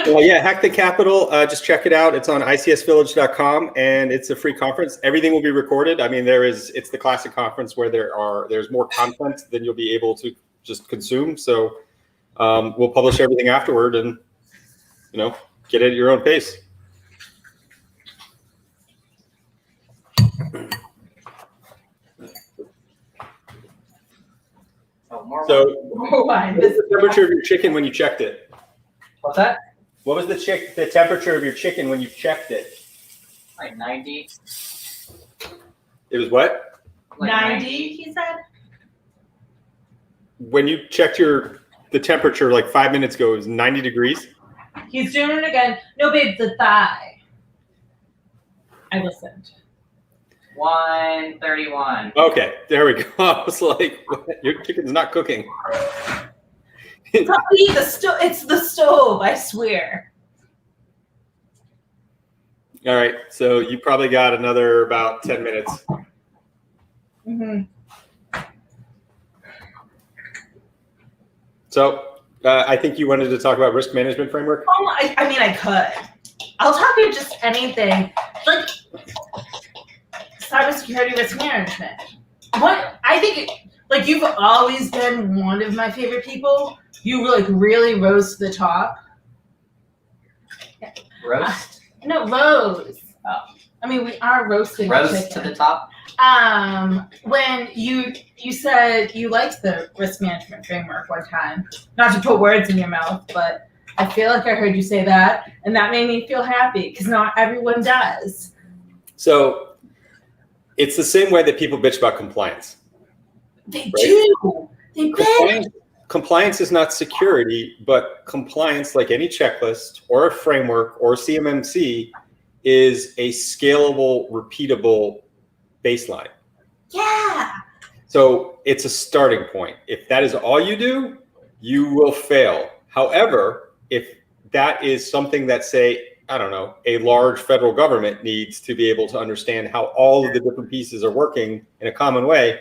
Speaker 2: Well, yeah, Hack the Capital. Just check it out. It's on icsvillage.com, and it's a free conference. Everything will be recorded. I mean, it's the classic conference where there's more content than you'll be able to just consume. So we'll publish everything afterward, and get it at your own pace.
Speaker 1: Oh, more.
Speaker 2: So,
Speaker 3: Oh my!
Speaker 2: what was the temperature of your chicken when you checked it?
Speaker 1: What's that?
Speaker 2: What was the temperature of your chicken when you checked it?
Speaker 1: Like 90.
Speaker 2: It was what?
Speaker 1: Like
Speaker 3: 90, he said.
Speaker 2: When you checked the temperature like 5 minutes ago, it was 90 degrees.
Speaker 3: He's doing it again. No, babe, the thigh. I listened.
Speaker 1: 131.
Speaker 2: Okay, there we go. I was like, what? Your chicken's not cooking.
Speaker 3: It's not me, it's the stove, I swear.
Speaker 2: All right, so you probably got another about 10 minutes.
Speaker 3: Mm-hmm.
Speaker 2: So I think you wanted to talk about risk management framework.
Speaker 3: Oh, I mean, I could. I'll talk about just anything. Like cybersecurity risk management. I think, like, you've always been one of my favorite people. You really rose to the top.
Speaker 1: Roast?
Speaker 3: No, rose.
Speaker 1: Oh.
Speaker 3: I mean, we are roasting
Speaker 1: Roast
Speaker 3: chicken.
Speaker 1: to the top?
Speaker 3: When you said you liked the risk management framework one time, not to put words in your mouth, but I feel like I heard you say that, and that made me feel happy because not everyone does.
Speaker 2: So it's the same way that people bitch about compliance.
Speaker 3: They
Speaker 2: Right?
Speaker 3: do. They bitch.
Speaker 2: Compliance is not security, but compliance, like any checklist or a framework or CMMC, is a scalable, repeatable baseline.
Speaker 3: Yeah.
Speaker 2: So it's a starting point. If that is all you do, you will fail. However, if that is something that, say, I don't know, a large federal government needs to be able to understand how all of the different pieces are working in a common way,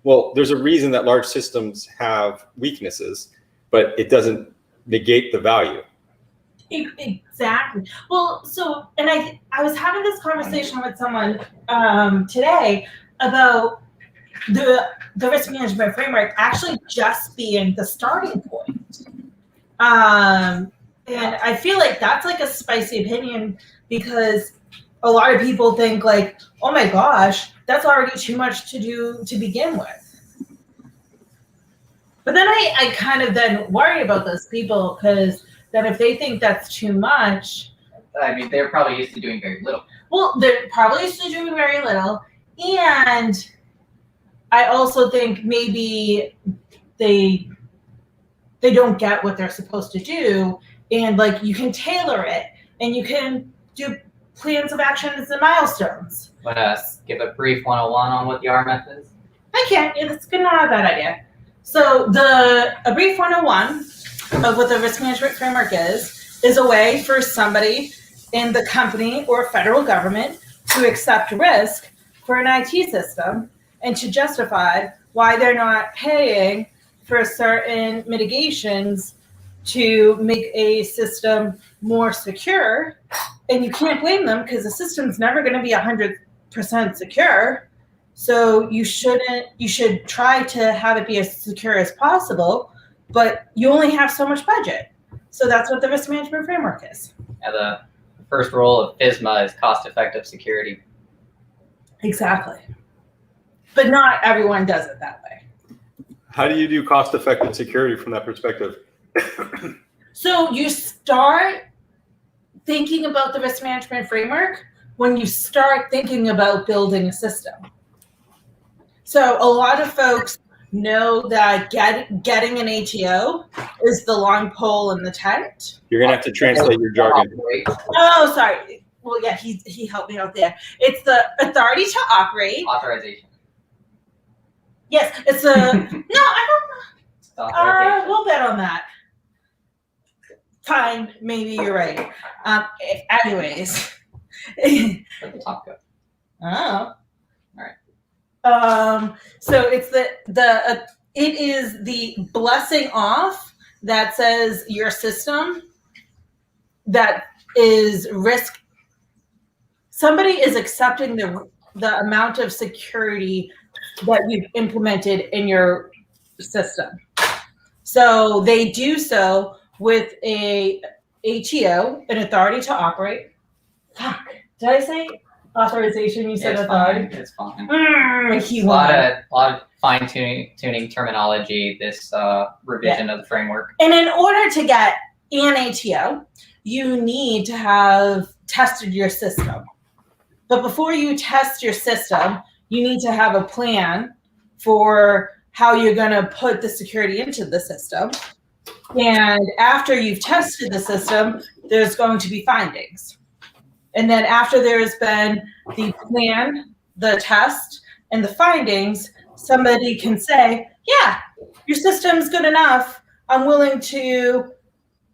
Speaker 2: well, there's a reason that large systems have weaknesses, but it doesn't negate the value.
Speaker 3: Exactly. Well, so, and I was having this conversation with someone today about the risk management framework actually just being the starting point. And I feel like that's like a spicy opinion because a lot of people think like, oh my gosh, that's already too much to do to begin with. But then I kind of then worry about those people because then if they think that's too much,
Speaker 1: I mean, they're probably used to doing very little.
Speaker 3: well, they're probably used to doing very little. And I also think maybe they don't get what they're supposed to do. And like you can tailor it and you can do plans of actions and milestones.
Speaker 1: Want to give a brief 101 on what the RMF is?
Speaker 3: I can't. It's not a bad idea. So a brief 101 of what the risk management framework is a way for somebody in the company or federal government to accept risk for an IT system and to justify why they're not paying for certain mitigations to make a system more secure. And you can't blame them because the system's never going to be 100% secure. So you should try to have it be as secure as possible, but you only have so much budget. So that's what the risk management framework is.
Speaker 1: Yeah, the first rule of FSMA is cost-effective security.
Speaker 3: Exactly. But not everyone does it that way.
Speaker 2: How do you do cost-effective security from that perspective?
Speaker 3: So you start thinking about the risk management framework when you start thinking about building a system. So a lot of folks know that getting an ATO is the long pole in the tent.
Speaker 2: You're going to have to translate your jargon.
Speaker 3: Oh, sorry. Well, yeah, he helped me out there. It's the authority to operate.
Speaker 1: Authorization.
Speaker 3: Yes, it's a no. I don't know. We'll bet on that. Fine, maybe you're right. Anyways.
Speaker 1: Let the top go.
Speaker 3: Oh.
Speaker 1: All right.
Speaker 3: So it's it is the blessing off that says your system that is risk. Somebody is accepting the amount of security that you've implemented in your system. So they do so with a ATO, an authority to operate. Fuck. Did I say authorization? You said authority?
Speaker 1: It's fine.
Speaker 3: He
Speaker 1: A lot of fine-tuning terminology, this revision of the framework.
Speaker 3: And in order to get an ATO, you need to have tested your system. But before you test your system, you need to have a plan for how you're going to put the security into the system. And after you've tested the system, there's going to be findings. And then after there's been the plan, the test, and the findings, somebody can say, yeah, your system's good enough. I'm willing to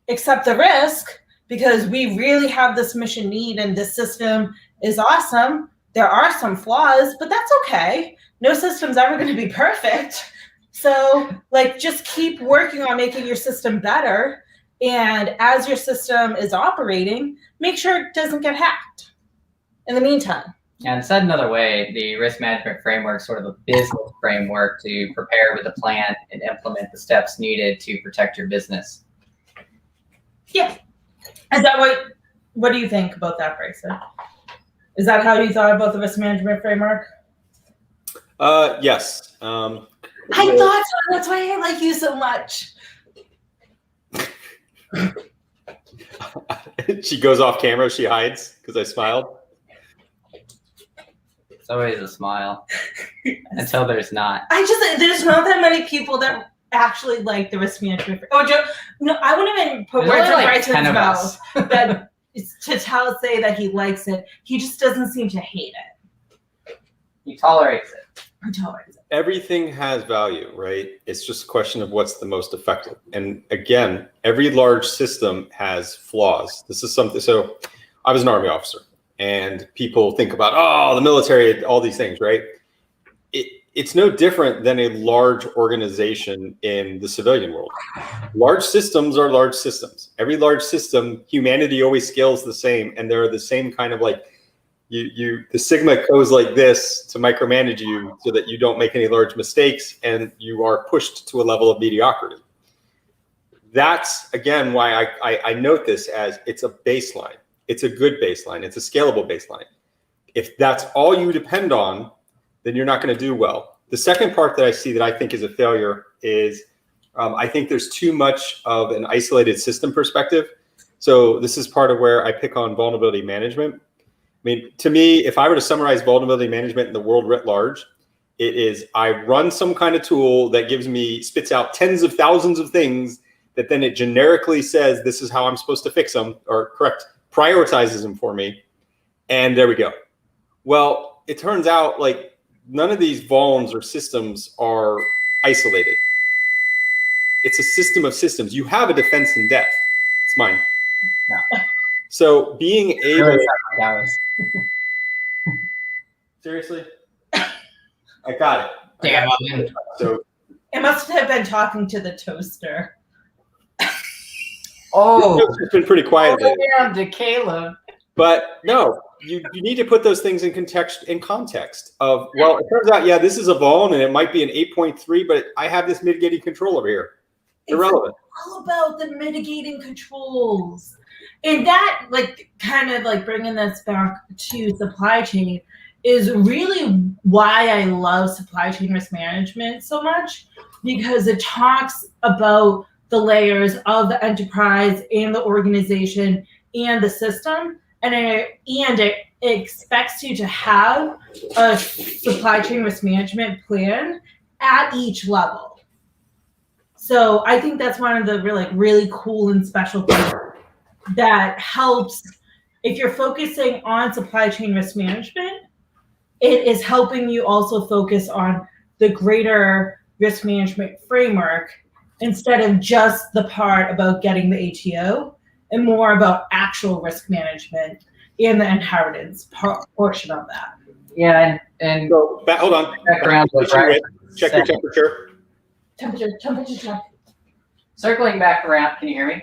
Speaker 3: accept the risk because we really have this mission need and this system is awesome. There are some flaws, but that's okay. No system's ever going to be perfect. So like just keep working on making your system better. And as your system is operating, make sure it doesn't get hacked in the meantime.
Speaker 1: And said another way, the risk management framework is sort of a business framework to prepare with a plan and implement the steps needed to protect your business.
Speaker 3: Yeah. Is that what do you think about that, Bryson? Is that how you thought about the risk management framework?
Speaker 2: Yes.
Speaker 3: I thought so. That's why I like you so much.
Speaker 2: She goes off camera. She hides because I smiled.
Speaker 1: It's always a smile until there's not.
Speaker 3: There's not that many people that actually like the risk management. Oh, Joe, no, I wouldn't even put words in Bryson's mouth that say that he likes it. He just doesn't seem to hate it.
Speaker 1: He tolerates it.
Speaker 3: He tolerates it.
Speaker 2: Everything has value, right? It's just a question of what's the most effective. And again, every large system has flaws. This is something. So I was an Army officer, and people think about, oh, the military, all these things, right? it's no different than a large organization in the civilian world. Large systems are large systems. Every large system, humanity always scales the same, and they're the same kind of like the Sigma goes like this to micromanage you so that you don't make any large mistakes and you are pushed to a level of mediocrity. That's again why I note this as it's a baseline. It's a good baseline. It's a scalable baseline. If that's all you depend on, then you're not going to do well. The second part that I see that I think is a failure is I think there's too much of an isolated system perspective. So this is part of where I pick on vulnerability management. I mean, to me, if I were to summarize vulnerability management in the world writ large, it is I run some kind of tool that spits out tens of thousands of things that then it generically says, this is how I'm supposed to fix them, or prioritizes them for me. And there we go. Well, it turns out like none of these vulns or systems are isolated. It's a system of systems. You have a defense in depth. It's mine.
Speaker 1: No.
Speaker 2: So being able.
Speaker 1: Really hours.
Speaker 2: Seriously? I got it.
Speaker 1: Damn.
Speaker 2: So
Speaker 3: It must have been talking to the toaster.
Speaker 1: Oh,
Speaker 2: it's been pretty quiet lately.
Speaker 1: damn, to Caleb.
Speaker 2: But no, you need to put those things in context of, well, it turns out, yeah, this is a vuln and it might be an 8.3, but I have this mitigating control over here. Irrelevant.
Speaker 3: It's all about the mitigating controls. And that, like, kind of like bringing this back to supply chain is really why I love supply chain risk management so much, because it talks about the layers of the enterprise and the organization and the system. And it expects you to have a supply chain risk management plan at each level. So I think that's one of the really cool and special things that helps. If you're focusing on supply chain risk management, it is helping you also focus on the greater risk management framework instead of just the part about getting the ATO, and more about actual risk management and the inheritance portion of that.
Speaker 1: Yeah, and
Speaker 2: So, hold on.
Speaker 1: back around to what Bryant
Speaker 2: Check your
Speaker 1: said.
Speaker 2: temperature.
Speaker 3: Temperature check.
Speaker 1: Circling back around, can you hear me?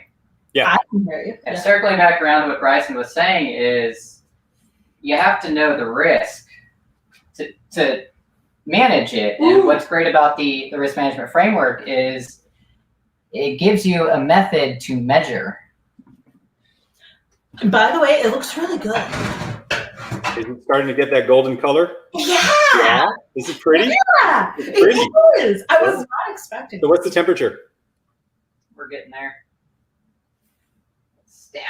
Speaker 2: Yeah.
Speaker 3: I can hear you.
Speaker 1: And circling back around to what Bryson was saying is you have to know the risk to manage it. And
Speaker 3: Ooh.
Speaker 1: what's great about the risk management framework is it gives you a method to measure.
Speaker 3: And by the way, it looks really good.
Speaker 2: Is it starting to get that golden color?
Speaker 3: Yeah.
Speaker 2: Is it pretty?
Speaker 3: Yeah.
Speaker 2: It's pretty.
Speaker 3: It is. I was not expecting.
Speaker 2: So what's the temperature?
Speaker 1: We're getting there. Stab.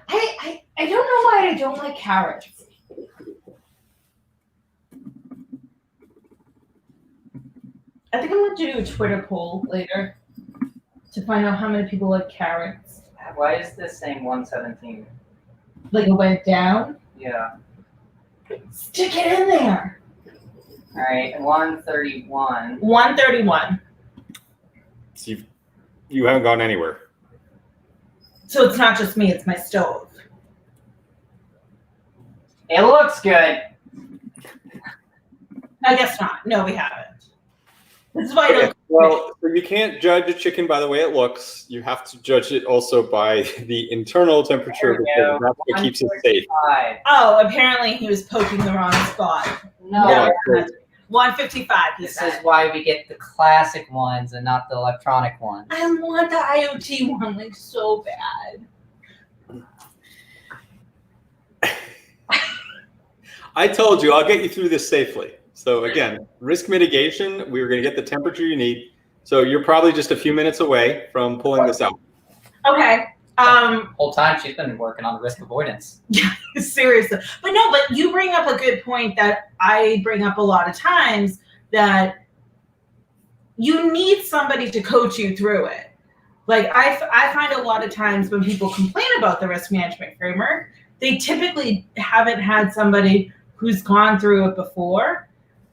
Speaker 3: I don't know why I don't like carrots. I think I'm going to do a Twitter poll later to find out how many people like carrots.
Speaker 1: Why is this saying 117?
Speaker 3: Like it went down.
Speaker 1: Yeah.
Speaker 3: Stick it in there.
Speaker 1: All right, 131.
Speaker 3: 131.
Speaker 2: So you haven't gone anywhere.
Speaker 3: So it's not just me, it's my stove.
Speaker 1: It looks good.
Speaker 3: I guess not. No, we haven't. This is why I
Speaker 2: Okay.
Speaker 3: don't.
Speaker 2: Well, so you can't judge a chicken by the way it looks. You have to judge it also by the internal temperature,
Speaker 1: There we
Speaker 2: because
Speaker 1: go.
Speaker 2: that's what keeps it safe.
Speaker 1: 145.
Speaker 3: Oh, apparently he was poking the wrong spot.
Speaker 1: No,
Speaker 2: Hold on.
Speaker 3: 155, he
Speaker 1: this
Speaker 3: said.
Speaker 1: is why we get the classic ones and not the electronic ones.
Speaker 3: I want the IoT one like so bad.
Speaker 2: I told you, I'll get you through this safely. So again, risk mitigation, we're going to get the temperature you need. So you're probably just a few minutes away from pulling this out.
Speaker 3: Okay.
Speaker 1: Whole time she's been working on risk avoidance.
Speaker 3: Seriously. But you bring up a good point that I bring up a lot of times, that you need somebody to coach you through it. Like I find a lot of times when people complain about the risk management framework, they typically haven't had somebody who's gone through it before,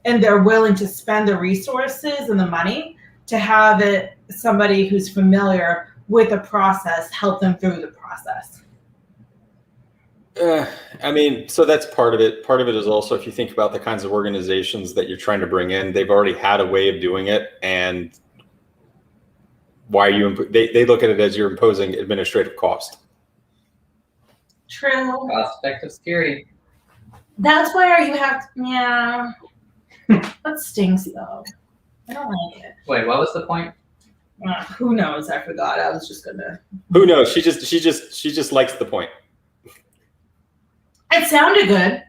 Speaker 3: and they're willing to spend the resources and the money to have somebody who's familiar with the process help them through the process.
Speaker 2: I mean, so that's part of it. Part of it is also if you think about the kinds of organizations that you're trying to bring in, they've already had a way of doing it, and why are you? They look at it as you're imposing administrative cost.
Speaker 3: True.
Speaker 1: Cost-effective security.
Speaker 3: That's where you have. Yeah. That stinks though. I don't like it.
Speaker 1: Wait, what was the point?
Speaker 3: Who knows? I forgot. I was just gonna.
Speaker 2: Who knows? She just likes the point.
Speaker 3: It sounded good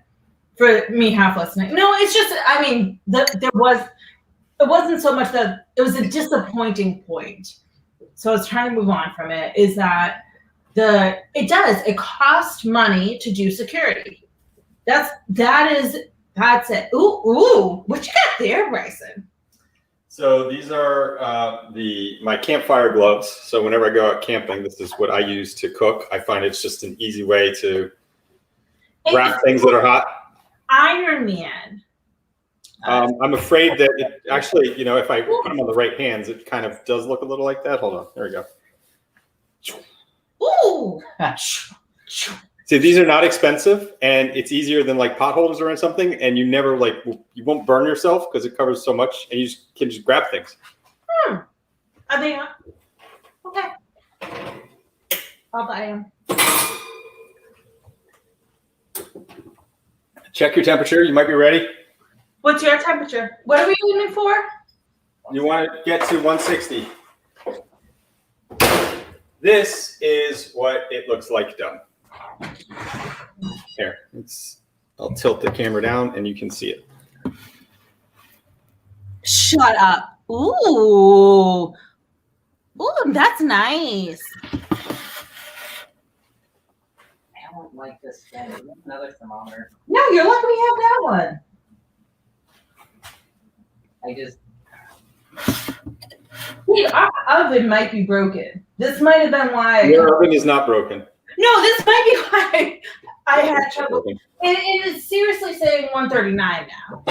Speaker 3: for me half listening. No, it's just. I mean, it wasn't so much that it was a disappointing point. So I was trying to move on from it. Is that it costs money to do security. That's it. Ooh, what you got there, Bryson?
Speaker 2: So these are my campfire gloves. So whenever I go out camping, this is what I use to cook. I find it's just an easy way to wrap things that are hot.
Speaker 3: Iron Man.
Speaker 2: I'm afraid that it actually, if I put them on the right hands, it kind of does look a little like that. Hold on. There we go.
Speaker 3: Ooh.
Speaker 2: See, these are not expensive, and it's easier than like pot holders or something, and you never you won't burn yourself because it covers so much, and you can just grab things.
Speaker 3: Are they not? Okay. I'll buy them.
Speaker 2: Check your temperature. You might be ready.
Speaker 3: What's your temperature? What are we aiming for?
Speaker 2: You want to get to 160. This is what it looks like done. Here, I'll tilt the camera down and you can see it.
Speaker 3: Shut up. Ooh, that's nice.
Speaker 1: I don't like this thing. Another thermometer.
Speaker 3: No, you're lucky we have that one. Our oven might be broken. This might have been why.
Speaker 2: Your oven is not broken.
Speaker 3: No, this might be why I had trouble. It is seriously saying 139 now.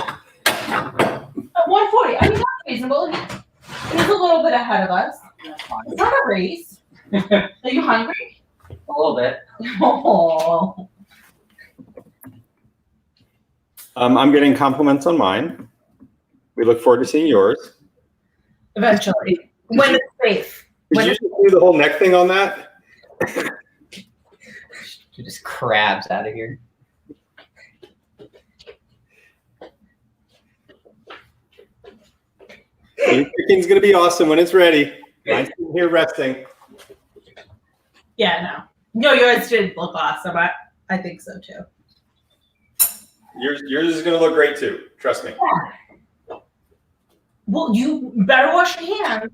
Speaker 3: 140. I mean, that's reasonable. He's a little bit ahead of us. It's not a race. Are you hungry?
Speaker 1: A little bit.
Speaker 3: Oh.
Speaker 2: I'm getting compliments on mine. We look forward to seeing yours.
Speaker 3: Eventually, when it's safe.
Speaker 2: Did you just do the whole neck thing on that?
Speaker 1: She just crabs out of here.
Speaker 2: Your chicken gonna be awesome when it's ready. I'm sitting here resting.
Speaker 3: Yeah, no, yours did look awesome. I think so too.
Speaker 2: Yours is gonna look great too. Trust me.
Speaker 3: Well, you better wash your hands.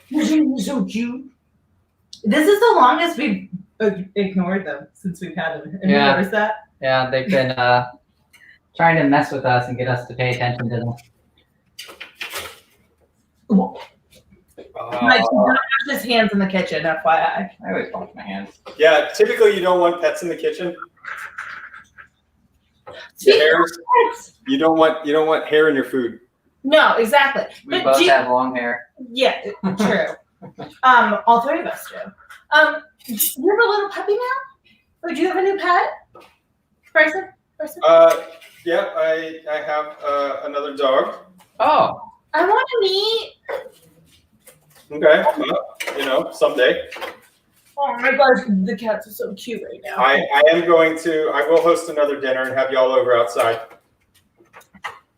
Speaker 3: You're so cute. This is the longest we've ignored them since we've had them. Have you noticed that?
Speaker 1: Yeah, they've been trying to mess with us and get us to pay attention to them.
Speaker 3: Mike, do not wash his hands in the kitchen, FYI.
Speaker 1: I always wash my hands.
Speaker 2: Yeah, typically you don't want pets in the kitchen. The hairs, you don't want hair in your food.
Speaker 3: No, exactly.
Speaker 1: We both have long hair.
Speaker 3: Yeah, true. All three of us do. Do you have a little puppy now? Or do you have a new pet? Bryson?
Speaker 2: Yeah, I have another dog.
Speaker 1: Oh.
Speaker 3: I want to meet.
Speaker 2: Okay, well, someday.
Speaker 3: Oh my gosh, the cats are so cute right now.
Speaker 2: I will host another dinner and have y'all over outside.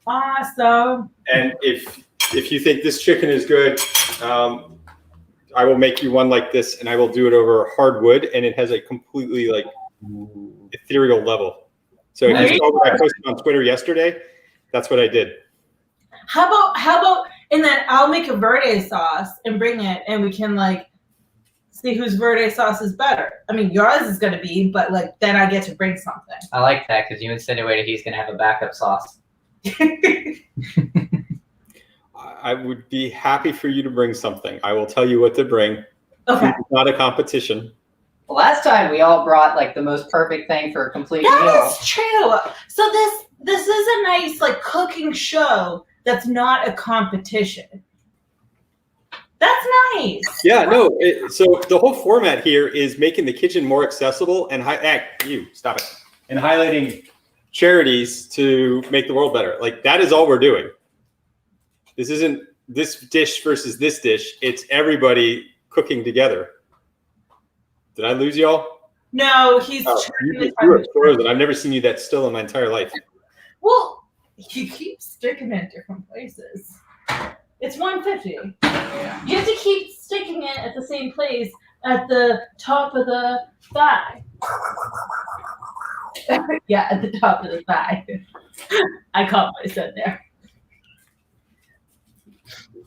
Speaker 3: Awesome.
Speaker 2: And if you think this chicken is good, I will make you one like this, and I will do it over hardwood, and it has a completely ethereal level. So if you saw what I posted on Twitter yesterday, that's what I did.
Speaker 3: How about and then I'll make a verde sauce and bring it, and we can see whose verde sauce is better. I mean, yours is gonna be, but then I get to bring something.
Speaker 1: I like that because you insinuated he's gonna have a backup sauce.
Speaker 2: I would be happy for you to bring something. I will tell you what to bring.
Speaker 3: Okay.
Speaker 2: It's not a competition.
Speaker 1: Well, last time we all brought the most perfect thing for a complete meal.
Speaker 3: That is true. So this is a nice cooking show that's not a competition. That's nice.
Speaker 2: Yeah, no. So the whole format here is making the kitchen more accessible and stop it. And highlighting charities to make the world better. Like that is all we're doing. This isn't this dish versus this dish. It's everybody cooking together. Did I lose y'all?
Speaker 3: No, he's.
Speaker 2: You were frozen. I've never seen you that still in my entire life.
Speaker 3: Well, you keep sticking it different places. It's 150.
Speaker 1: Yeah.
Speaker 3: You have to keep sticking it at the same place at the top of the thigh. Yeah, at the top of the thigh. I caught what I said there.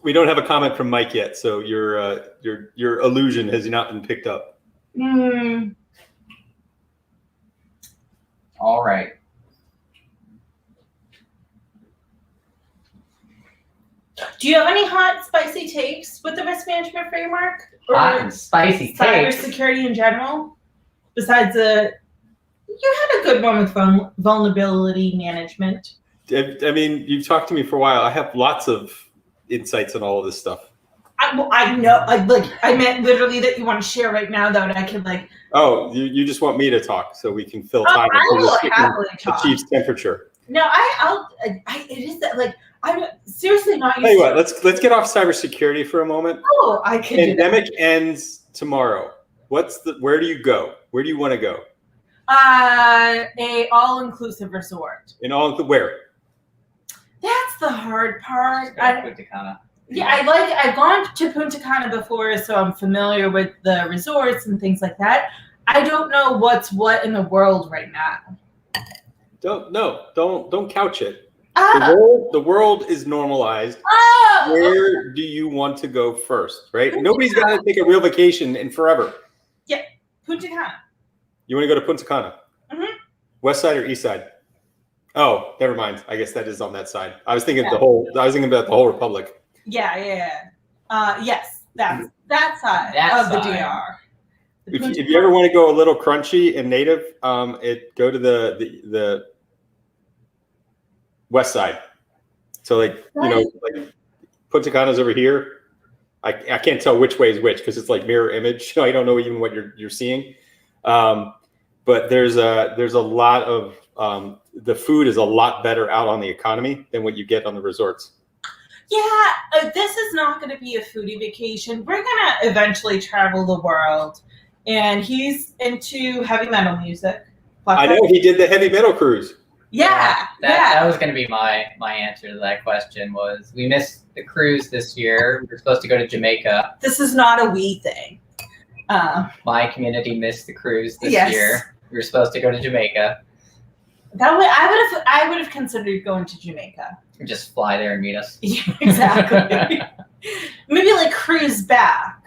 Speaker 2: We don't have a comment from Mike yet, so your illusion has not been picked up.
Speaker 1: All right.
Speaker 3: Do you have any hot, spicy takes with the risk management framework? Or
Speaker 1: Hot and spicy takes.
Speaker 3: cybersecurity in general? Besides you had a good one with vulnerability management.
Speaker 2: I mean, you've talked to me for a while. I have lots of insights on all of this stuff.
Speaker 3: I know. I meant literally that you want to share right now, though, and I could like.
Speaker 2: Oh, you just want me to talk so we can fill time
Speaker 3: I
Speaker 2: until
Speaker 3: will
Speaker 2: the
Speaker 3: happily
Speaker 2: chicken
Speaker 3: talk.
Speaker 2: achieves temperature.
Speaker 3: No, it is that like I'm seriously not.
Speaker 2: Tell you what, let's get off cybersecurity for a moment.
Speaker 3: Oh, I can.
Speaker 2: Pandemic ends tomorrow. Where do you go? Where do you want to go?
Speaker 3: A all-inclusive resort.
Speaker 2: Where?
Speaker 3: That's the hard part.
Speaker 1: Punta Cana.
Speaker 3: Yeah, I've gone to Punta Cana before, so I'm familiar with the resorts and things like that. I don't know what's what in the world right now.
Speaker 2: Don't couch it.
Speaker 3: Oh.
Speaker 2: The world is normalized.
Speaker 3: Oh.
Speaker 2: Where do you want to go first? Right? Nobody's got to take a real vacation in forever.
Speaker 3: Yeah, Punta Cana.
Speaker 2: You want to go to Punta Cana?
Speaker 3: Mm-hmm.
Speaker 2: West side or east side? Oh, never mind. I guess that is on that side. I was thinking about the whole republic.
Speaker 3: Yeah. Yes, that's that side of the DR.
Speaker 2: If you ever want to go a little crunchy and native, go to the west side. So like Punta Cana's over here. I can't tell which way is which because it's like mirror image. So I don't know even what you're seeing. But there's a lot of the food is a lot better out on the economy than what you get on the resorts.
Speaker 3: Yeah, this is not going to be a foodie vacation. We're going to eventually travel the world. And he's into heavy metal music.
Speaker 2: I know he did the heavy metal cruise.
Speaker 3: Yeah.
Speaker 1: That was going to be my answer to that question was we missed the cruise this year. We were supposed to go to Jamaica.
Speaker 3: This is not a we thing.
Speaker 1: My community missed the cruise this
Speaker 3: Yes.
Speaker 1: year. We were supposed to go to Jamaica.
Speaker 3: I would have considered going to Jamaica.
Speaker 1: Just fly there and meet us.
Speaker 3: Yeah, exactly. Maybe like cruise back.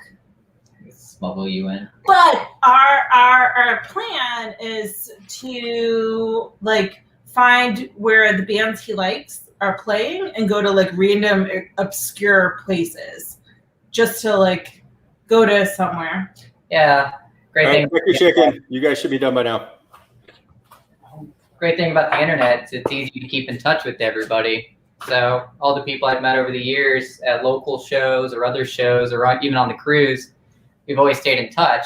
Speaker 1: Smuggle you in.
Speaker 3: But our plan is to like find where the bands he likes are playing and go to like random obscure places just to like go to somewhere.
Speaker 1: Yeah. Great thing.
Speaker 2: Quick your chicken. You guys should be done by now.
Speaker 1: Great thing about the internet is it's easy to keep in touch with everybody. So all the people I've met over the years at local shows or other shows or even on the cruise, we've always stayed in touch.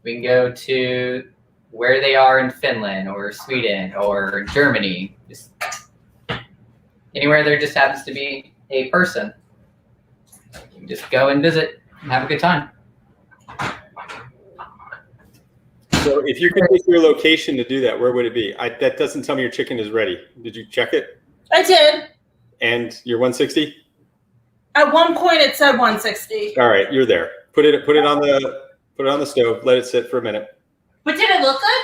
Speaker 1: We can go to where they are in Finland or Sweden or Germany. Just anywhere there just happens to be a person. You can just go and visit and have a good time.
Speaker 2: So if you could pick your location to do that, where would it be? That doesn't tell me your chicken is ready. Did you check it?
Speaker 3: I did.
Speaker 2: And you're 160?
Speaker 3: At one point it said 160.
Speaker 2: All right, you're there. Put it on the stove. Let it sit for a minute.
Speaker 3: But did it look good?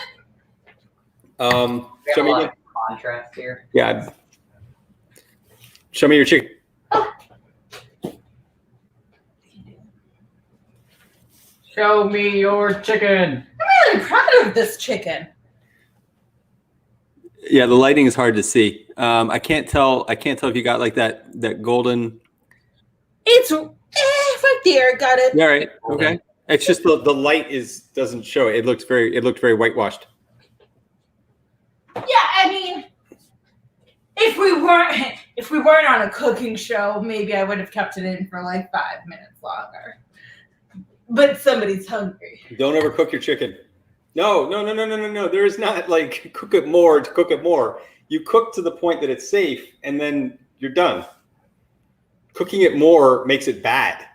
Speaker 1: A
Speaker 2: Show me
Speaker 1: lot
Speaker 2: again.
Speaker 1: of contrast here.
Speaker 2: Yeah. Show me your chicken.
Speaker 1: Show me your chicken.
Speaker 3: I'm really proud of this chicken.
Speaker 2: Yeah, the lighting is hard to see. I can't tell if you got like that golden.
Speaker 3: It's right there. Got it.
Speaker 2: Yeah, right. Okay. It's just the light doesn't show it. It looked very whitewashed.
Speaker 3: Yeah, I mean, if if we weren't on a cooking show, maybe I would have kept it in for like 5 minutes longer. But somebody's hungry.
Speaker 2: Don't overcook your chicken. No. There is not like cook it more to cook it more. You cook to the point that it's safe, and then you're done. Cooking it more makes it bad.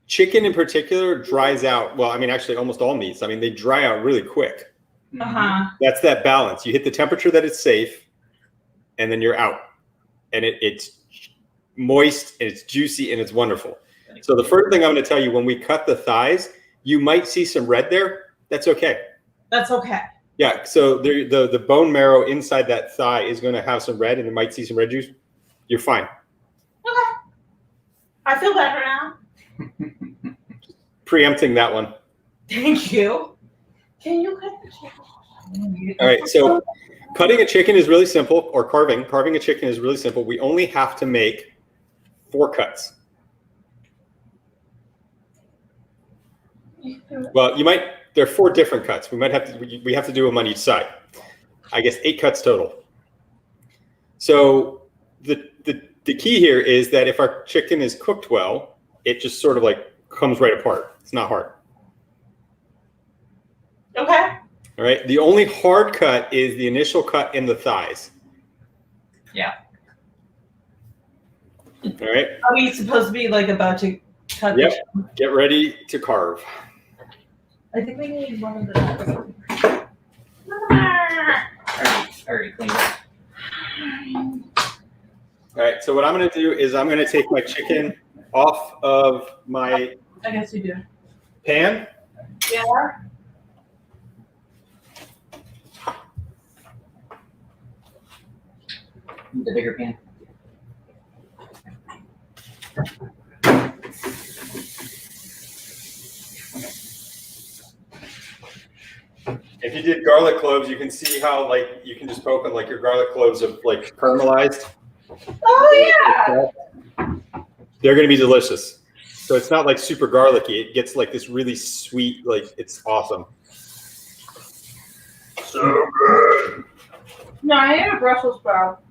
Speaker 2: Chicken in particular dries out. Well, I mean, actually almost all meats. I mean, they dry out really quick. That's that balance. You hit the temperature that it's safe, and then you're out. And it's moist, and it's juicy, and it's wonderful. So the first thing I'm going to tell you, when we cut the thighs, you might see some red there. That's okay.
Speaker 3: That's okay.
Speaker 2: Yeah, so the bone marrow inside that thigh is going to have some red, and it might see some red juice. You're fine.
Speaker 3: Okay. I feel better now.
Speaker 2: Preempting that one.
Speaker 3: Thank you. Can you cut the chicken?
Speaker 2: All right, so cutting a chicken is really simple, or carving a chicken is really simple. We only have to make 4 cuts. Well, there are 4 different cuts. We have to do them on each side. I guess 8 cuts total. So the key here is that if our chicken is cooked well, it just sort of like comes right apart. It's not hard.
Speaker 3: Okay.
Speaker 2: All right. The only hard cut is the initial cut in the thighs.
Speaker 1: Yeah.
Speaker 2: All right.
Speaker 3: Are we supposed to be like about to cut?
Speaker 2: Yep. Get ready to carve.
Speaker 3: I think we need one of the.
Speaker 1: Already cleaned up.
Speaker 2: All right. So what I'm going to do is I'm going to take my chicken off of my
Speaker 3: I guess you do.
Speaker 2: pan.
Speaker 3: Yeah.
Speaker 1: The bigger pan.
Speaker 2: If you did garlic cloves, you can see how like you can just poke them like your garlic cloves have like caramelized.
Speaker 3: Oh yeah.
Speaker 2: They're going to be delicious. So it's not like super garlicky. It gets like this really sweet, like it's awesome. So good.
Speaker 3: No, I ate a Brussel sprout.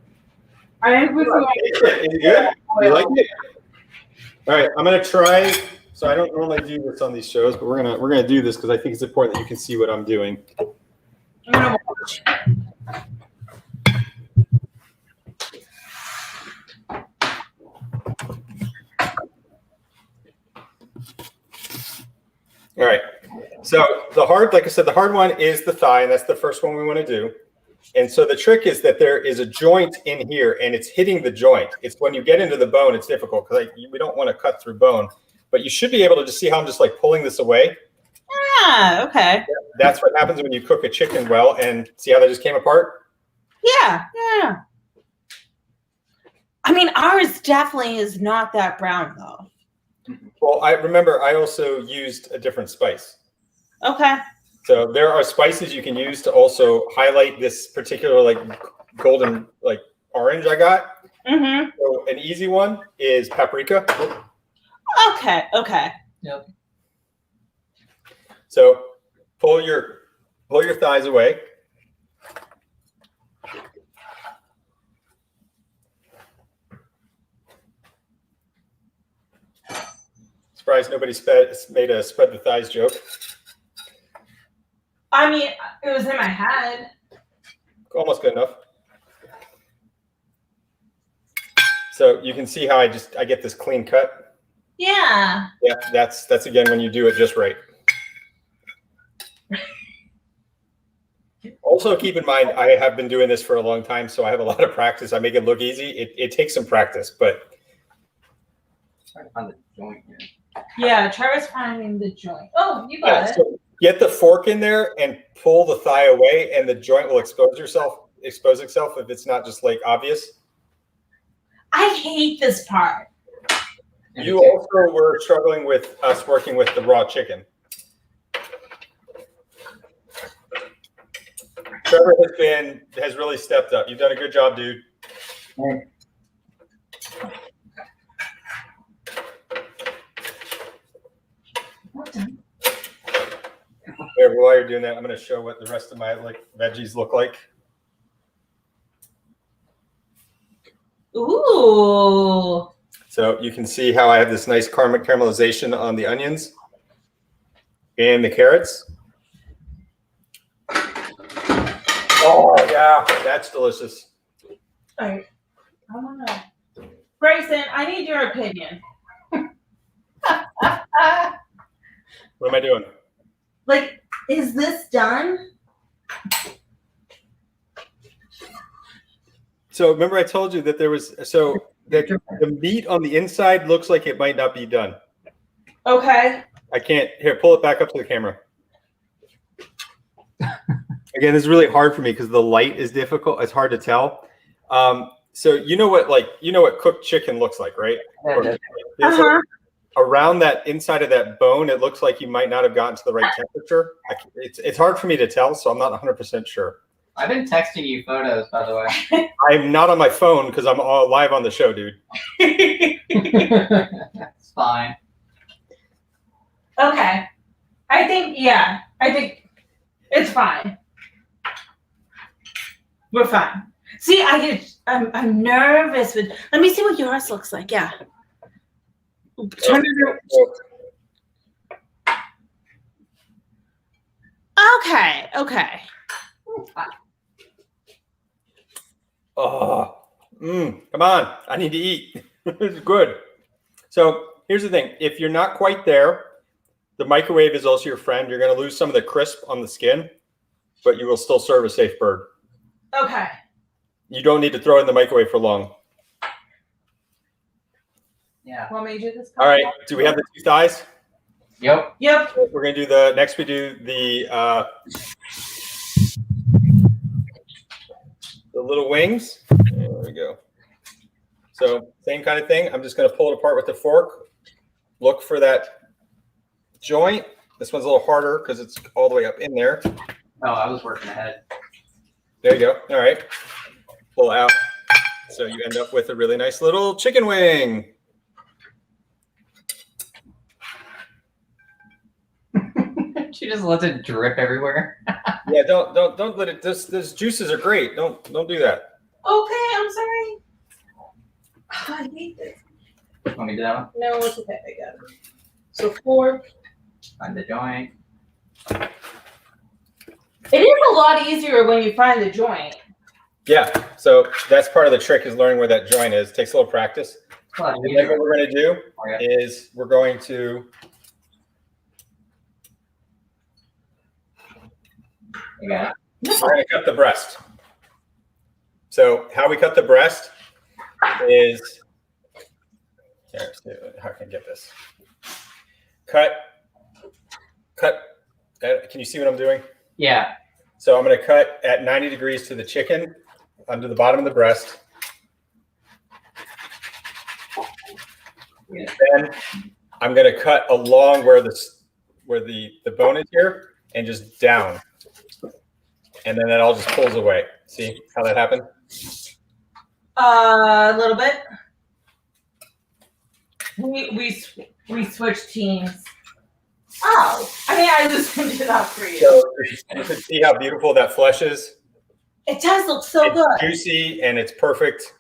Speaker 3: I ate with
Speaker 2: Is it good? You like it? All right, I'm gonna try. So I don't normally do this on these shows, but we're gonna do this because I think it's important that you can see what I'm doing.
Speaker 3: I'm gonna watch.
Speaker 2: All right. So like I said, the hard one is the thigh, and that's the first one we want to do. And so the trick is that there is a joint in here, and it's hitting the joint. It's when you get into the bone, it's difficult because we don't want to cut through bone. But you should be able to just see how I'm just like pulling this away.
Speaker 3: Ah, okay.
Speaker 2: That's what happens when you cook a chicken well, and see how that just came apart?
Speaker 3: Yeah. I mean, ours definitely is not that brown though.
Speaker 2: Well, I remember I also used a different spice.
Speaker 3: Okay.
Speaker 2: So there are spices you can use to also highlight this particular like golden like orange I got.
Speaker 3: Mm-hmm.
Speaker 2: So an easy one is paprika.
Speaker 3: Okay.
Speaker 1: Yep.
Speaker 2: So pull your thighs away. Surprised nobody made a spread the thighs joke.
Speaker 3: I mean, it was in my head.
Speaker 2: Almost good enough. So you can see how I get this clean cut.
Speaker 3: Yeah.
Speaker 2: Yeah, that's again when you do it just right. Also keep in mind, I have been doing this for a long time, so I have a lot of practice. I make it look easy. It takes some practice, but.
Speaker 1: Trying to find the joint here.
Speaker 3: Yeah, Trevor's finding the joint. Oh, you got it.
Speaker 2: So get the fork in there and pull the thigh away, and the joint will expose itself if it's not just like obvious.
Speaker 3: I hate this part.
Speaker 2: You also were struggling with us working with the raw chicken. Trevor has really stepped up. You've done a good job, dude.
Speaker 1: Right.
Speaker 2: Here, while you're doing that, I'm going to show what the rest of my veggies look like.
Speaker 3: Ooh.
Speaker 2: So you can see how I have this nice caramelization on the onions and the carrots. Oh yeah, that's delicious.
Speaker 3: All right. I want to. Bryson, I need your opinion.
Speaker 2: What am I doing?
Speaker 3: Like, is this done?
Speaker 2: So remember I told you that there was the meat on the inside looks like it might not be done.
Speaker 3: Okay.
Speaker 2: I can't pull it back up to the camera. Again, this is really hard for me because the light is difficult. It's hard to tell. So you know what cooked chicken looks like, right? Around that inside of that bone, it looks like you might not have gotten to the right temperature. It's hard for me to tell, so I'm not 100% sure.
Speaker 1: I've been texting you photos, by the way.
Speaker 2: I'm not on my phone because I'm all live on the show, dude.
Speaker 1: It's fine.
Speaker 3: Okay. I think it's fine. We're fine. See, I'm nervous with. Let me see what yours looks like. Yeah. Turn it around. Okay.
Speaker 2: Oh, come on. I need to eat. This is good. So here's the thing. If you're not quite there, the microwave is also your friend. You're going to lose some of the crisp on the skin, but you will still serve a safe bird.
Speaker 3: Okay.
Speaker 2: You don't need to throw it in the microwave for long.
Speaker 1: Yeah.
Speaker 3: Want me to do this?
Speaker 2: All right. Do we have the two thighs?
Speaker 1: Yep.
Speaker 2: We're going to do next we do the little wings. There we go. So same kind of thing. I'm just going to pull it apart with the fork. Look for that joint. This one's a little harder because it's all the way up in there.
Speaker 1: Oh, I was working ahead.
Speaker 2: There you go. All right. Pull out. So you end up with a really nice little chicken wing.
Speaker 1: She just lets it drip everywhere.
Speaker 2: Yeah, don't let it. Those juices are great. Don't do that.
Speaker 3: Okay, I'm sorry. I hate this.
Speaker 1: Want me to do that one?
Speaker 3: No, it's okay. I got it. So fork.
Speaker 1: Find the joint.
Speaker 3: It is a lot easier when you find the joint.
Speaker 2: Yeah. So that's part of the trick is learning where that joint is. It takes a little practice.
Speaker 1: Well,
Speaker 2: And then what we're going to do is we're going to.
Speaker 1: You got it?
Speaker 2: We're going to cut the breast. So how we cut the breast is, how can I get this? Cut. Can you see what I'm doing?
Speaker 1: Yeah.
Speaker 2: So I'm going to cut at 90 degrees to the chicken under the bottom of the breast.
Speaker 1: Yeah.
Speaker 2: Then I'm going to cut along where the bone is here and just down. And then that all just pulls away. See how that happened?
Speaker 3: A little bit. We switched teams. Oh, I mean, I just printed it out for you.
Speaker 2: So you can see how beautiful that flesh is.
Speaker 3: It does look so
Speaker 2: It's
Speaker 3: good.
Speaker 2: juicy and it's perfect.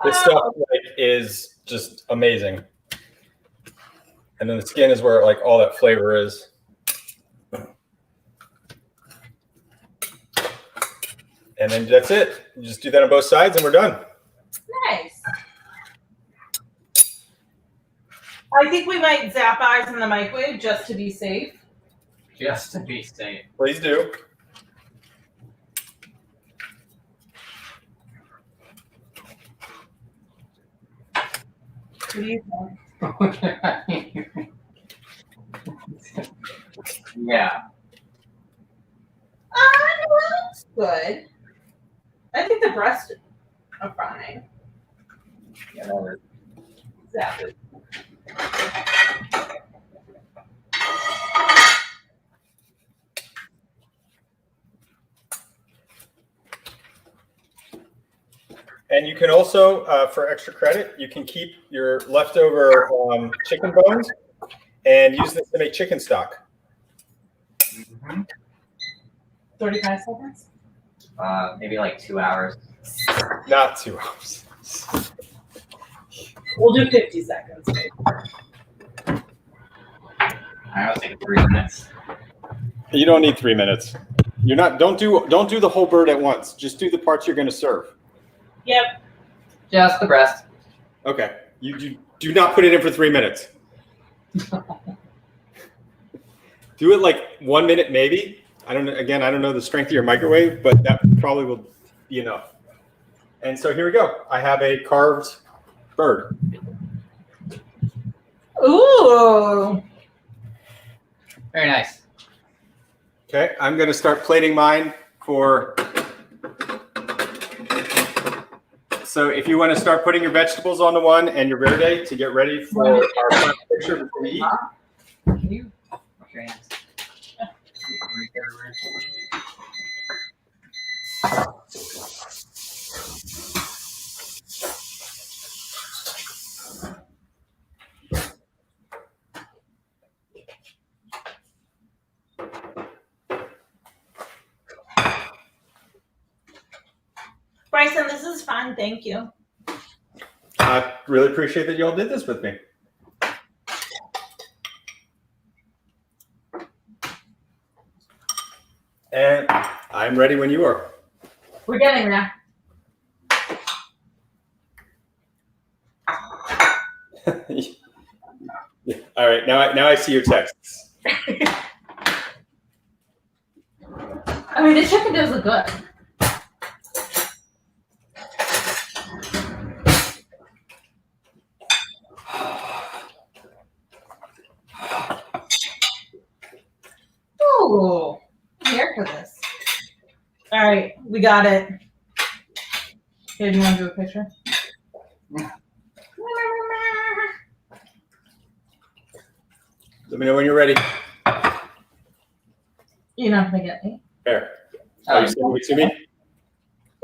Speaker 2: This stuff is just amazing. And then the skin is where all that flavor is. And then that's it. You just do that on both sides and we're done.
Speaker 3: Nice. I think we might zap eyes in the microwave just to be safe.
Speaker 1: Just to be safe.
Speaker 2: Please do.
Speaker 3: What do you think?
Speaker 1: Yeah.
Speaker 3: Looks good. I think the breast are fine.
Speaker 1: Yeah, that works.
Speaker 3: Zap it.
Speaker 2: And you can also, for extra credit, you can keep your leftover chicken bones and use this to make chicken stock.
Speaker 3: 35 seconds?
Speaker 1: Maybe like 2 hours.
Speaker 2: Not 2 hours.
Speaker 3: We'll do 50 seconds.
Speaker 1: I was thinking 3 minutes.
Speaker 2: You don't need 3 minutes. You're not. Don't do the whole bird at once. Just do the parts you're going to serve.
Speaker 3: Yep.
Speaker 1: Just the breast.
Speaker 2: Okay. You do not put it in for 3 minutes. Do it like 1 minute, maybe. I don't know. Again, I don't know the strength of your microwave, but that probably will be enough. And so here we go. I have a carved bird.
Speaker 3: Ooh.
Speaker 1: Very nice.
Speaker 2: Okay, I'm going to start plating mine for. So if you want to start putting your vegetables on the one and your verde to get ready for our final picture before we eat.
Speaker 1: Can you wash your hands?
Speaker 3: Bryson, this is fun. Thank you.
Speaker 2: I really appreciate that you all did this with me. And I'm ready when you are.
Speaker 3: We're getting there.
Speaker 2: All right, now I see your texts.
Speaker 3: I mean, the chicken does look good. Ooh, I'm here for this. All right, we got it. Here, do you want to do a picture?
Speaker 2: Let me know when you're ready.
Speaker 3: You're not gonna get me.
Speaker 2: There. Are you sending it to me?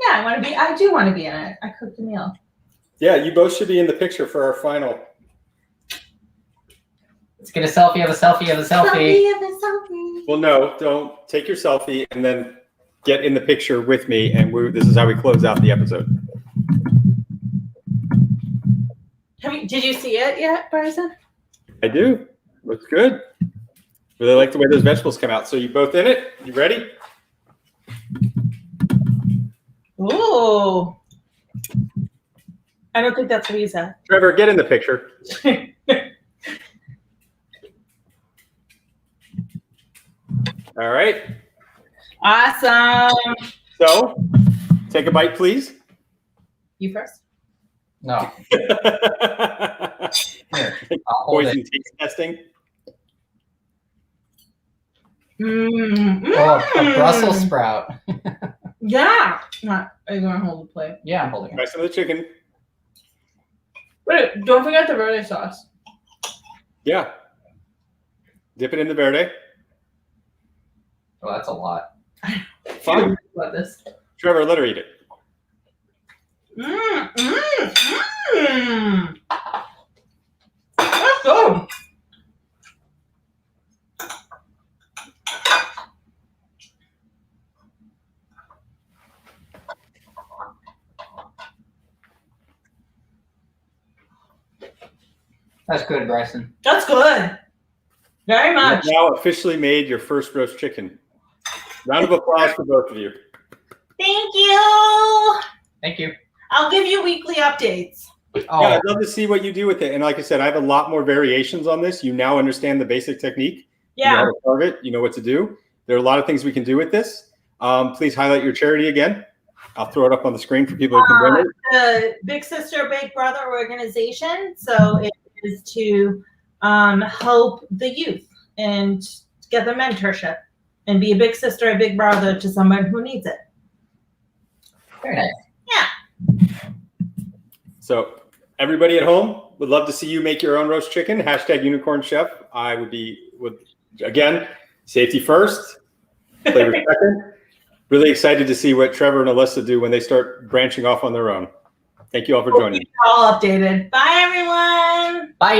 Speaker 3: Yeah, I do want to be in it. I cooked a meal.
Speaker 2: Yeah, you both should be in the picture for our final.
Speaker 1: Let's get a selfie of a selfie of a selfie.
Speaker 3: Selfie.
Speaker 2: Well, no, don't take your selfie and then get in the picture with me, and this is how we close out the episode.
Speaker 3: Did you see it yet, Bryson?
Speaker 2: I do. Looks good. Really like the way those vegetables come out. So you both in it? You ready?
Speaker 3: Ooh. I don't think that's what he said.
Speaker 2: Trevor, get in the picture. All right.
Speaker 3: Awesome.
Speaker 2: So, take a bite, please.
Speaker 3: You first.
Speaker 1: No. Here, I'll hold
Speaker 2: Poison
Speaker 1: it.
Speaker 2: taste testing.
Speaker 1: Oh, a Brussels sprout.
Speaker 3: Yeah. Are you going to hold the plate?
Speaker 1: Yeah, I'm holding
Speaker 2: Try
Speaker 1: it.
Speaker 2: some of the chicken.
Speaker 3: Wait, don't forget the verde sauce.
Speaker 2: Yeah. Dip it in the verde.
Speaker 1: Oh, that's a lot.
Speaker 2: Fine.
Speaker 3: What this?
Speaker 2: Trevor, let her eat it.
Speaker 3: Let's go.
Speaker 1: That's good, Bryson.
Speaker 3: That's good. Very much.
Speaker 2: You've now officially made your first roast chicken. Round of applause for both of you.
Speaker 3: Thank you.
Speaker 1: Thank you.
Speaker 3: I'll give you weekly updates.
Speaker 1: Oh,
Speaker 2: Yeah, I'd love to see what you do with it. And like I said, I have a lot more variations on this. You now understand the basic technique. You know
Speaker 3: Yeah.
Speaker 2: how to carve it. You know what to do. There are a lot of things we can do with this. Please highlight your charity again. I'll throw it up on the screen for people who can donate.
Speaker 3: The Big Sister, Big Brother organization. So it is to help the youth and get the mentorship and be a big sister, a big brother to someone who needs it.
Speaker 1: very nice.
Speaker 3: Yeah.
Speaker 2: So everybody at home would love to see you make your own roast chicken. Hashtag Unicorn Chef. I would again, safety first, flavor second. Really excited to see what Trevor and Alyssa do when they start branching off on their own. Thank you all for joining.
Speaker 3: All updated. Bye, everyone.
Speaker 1: Bye.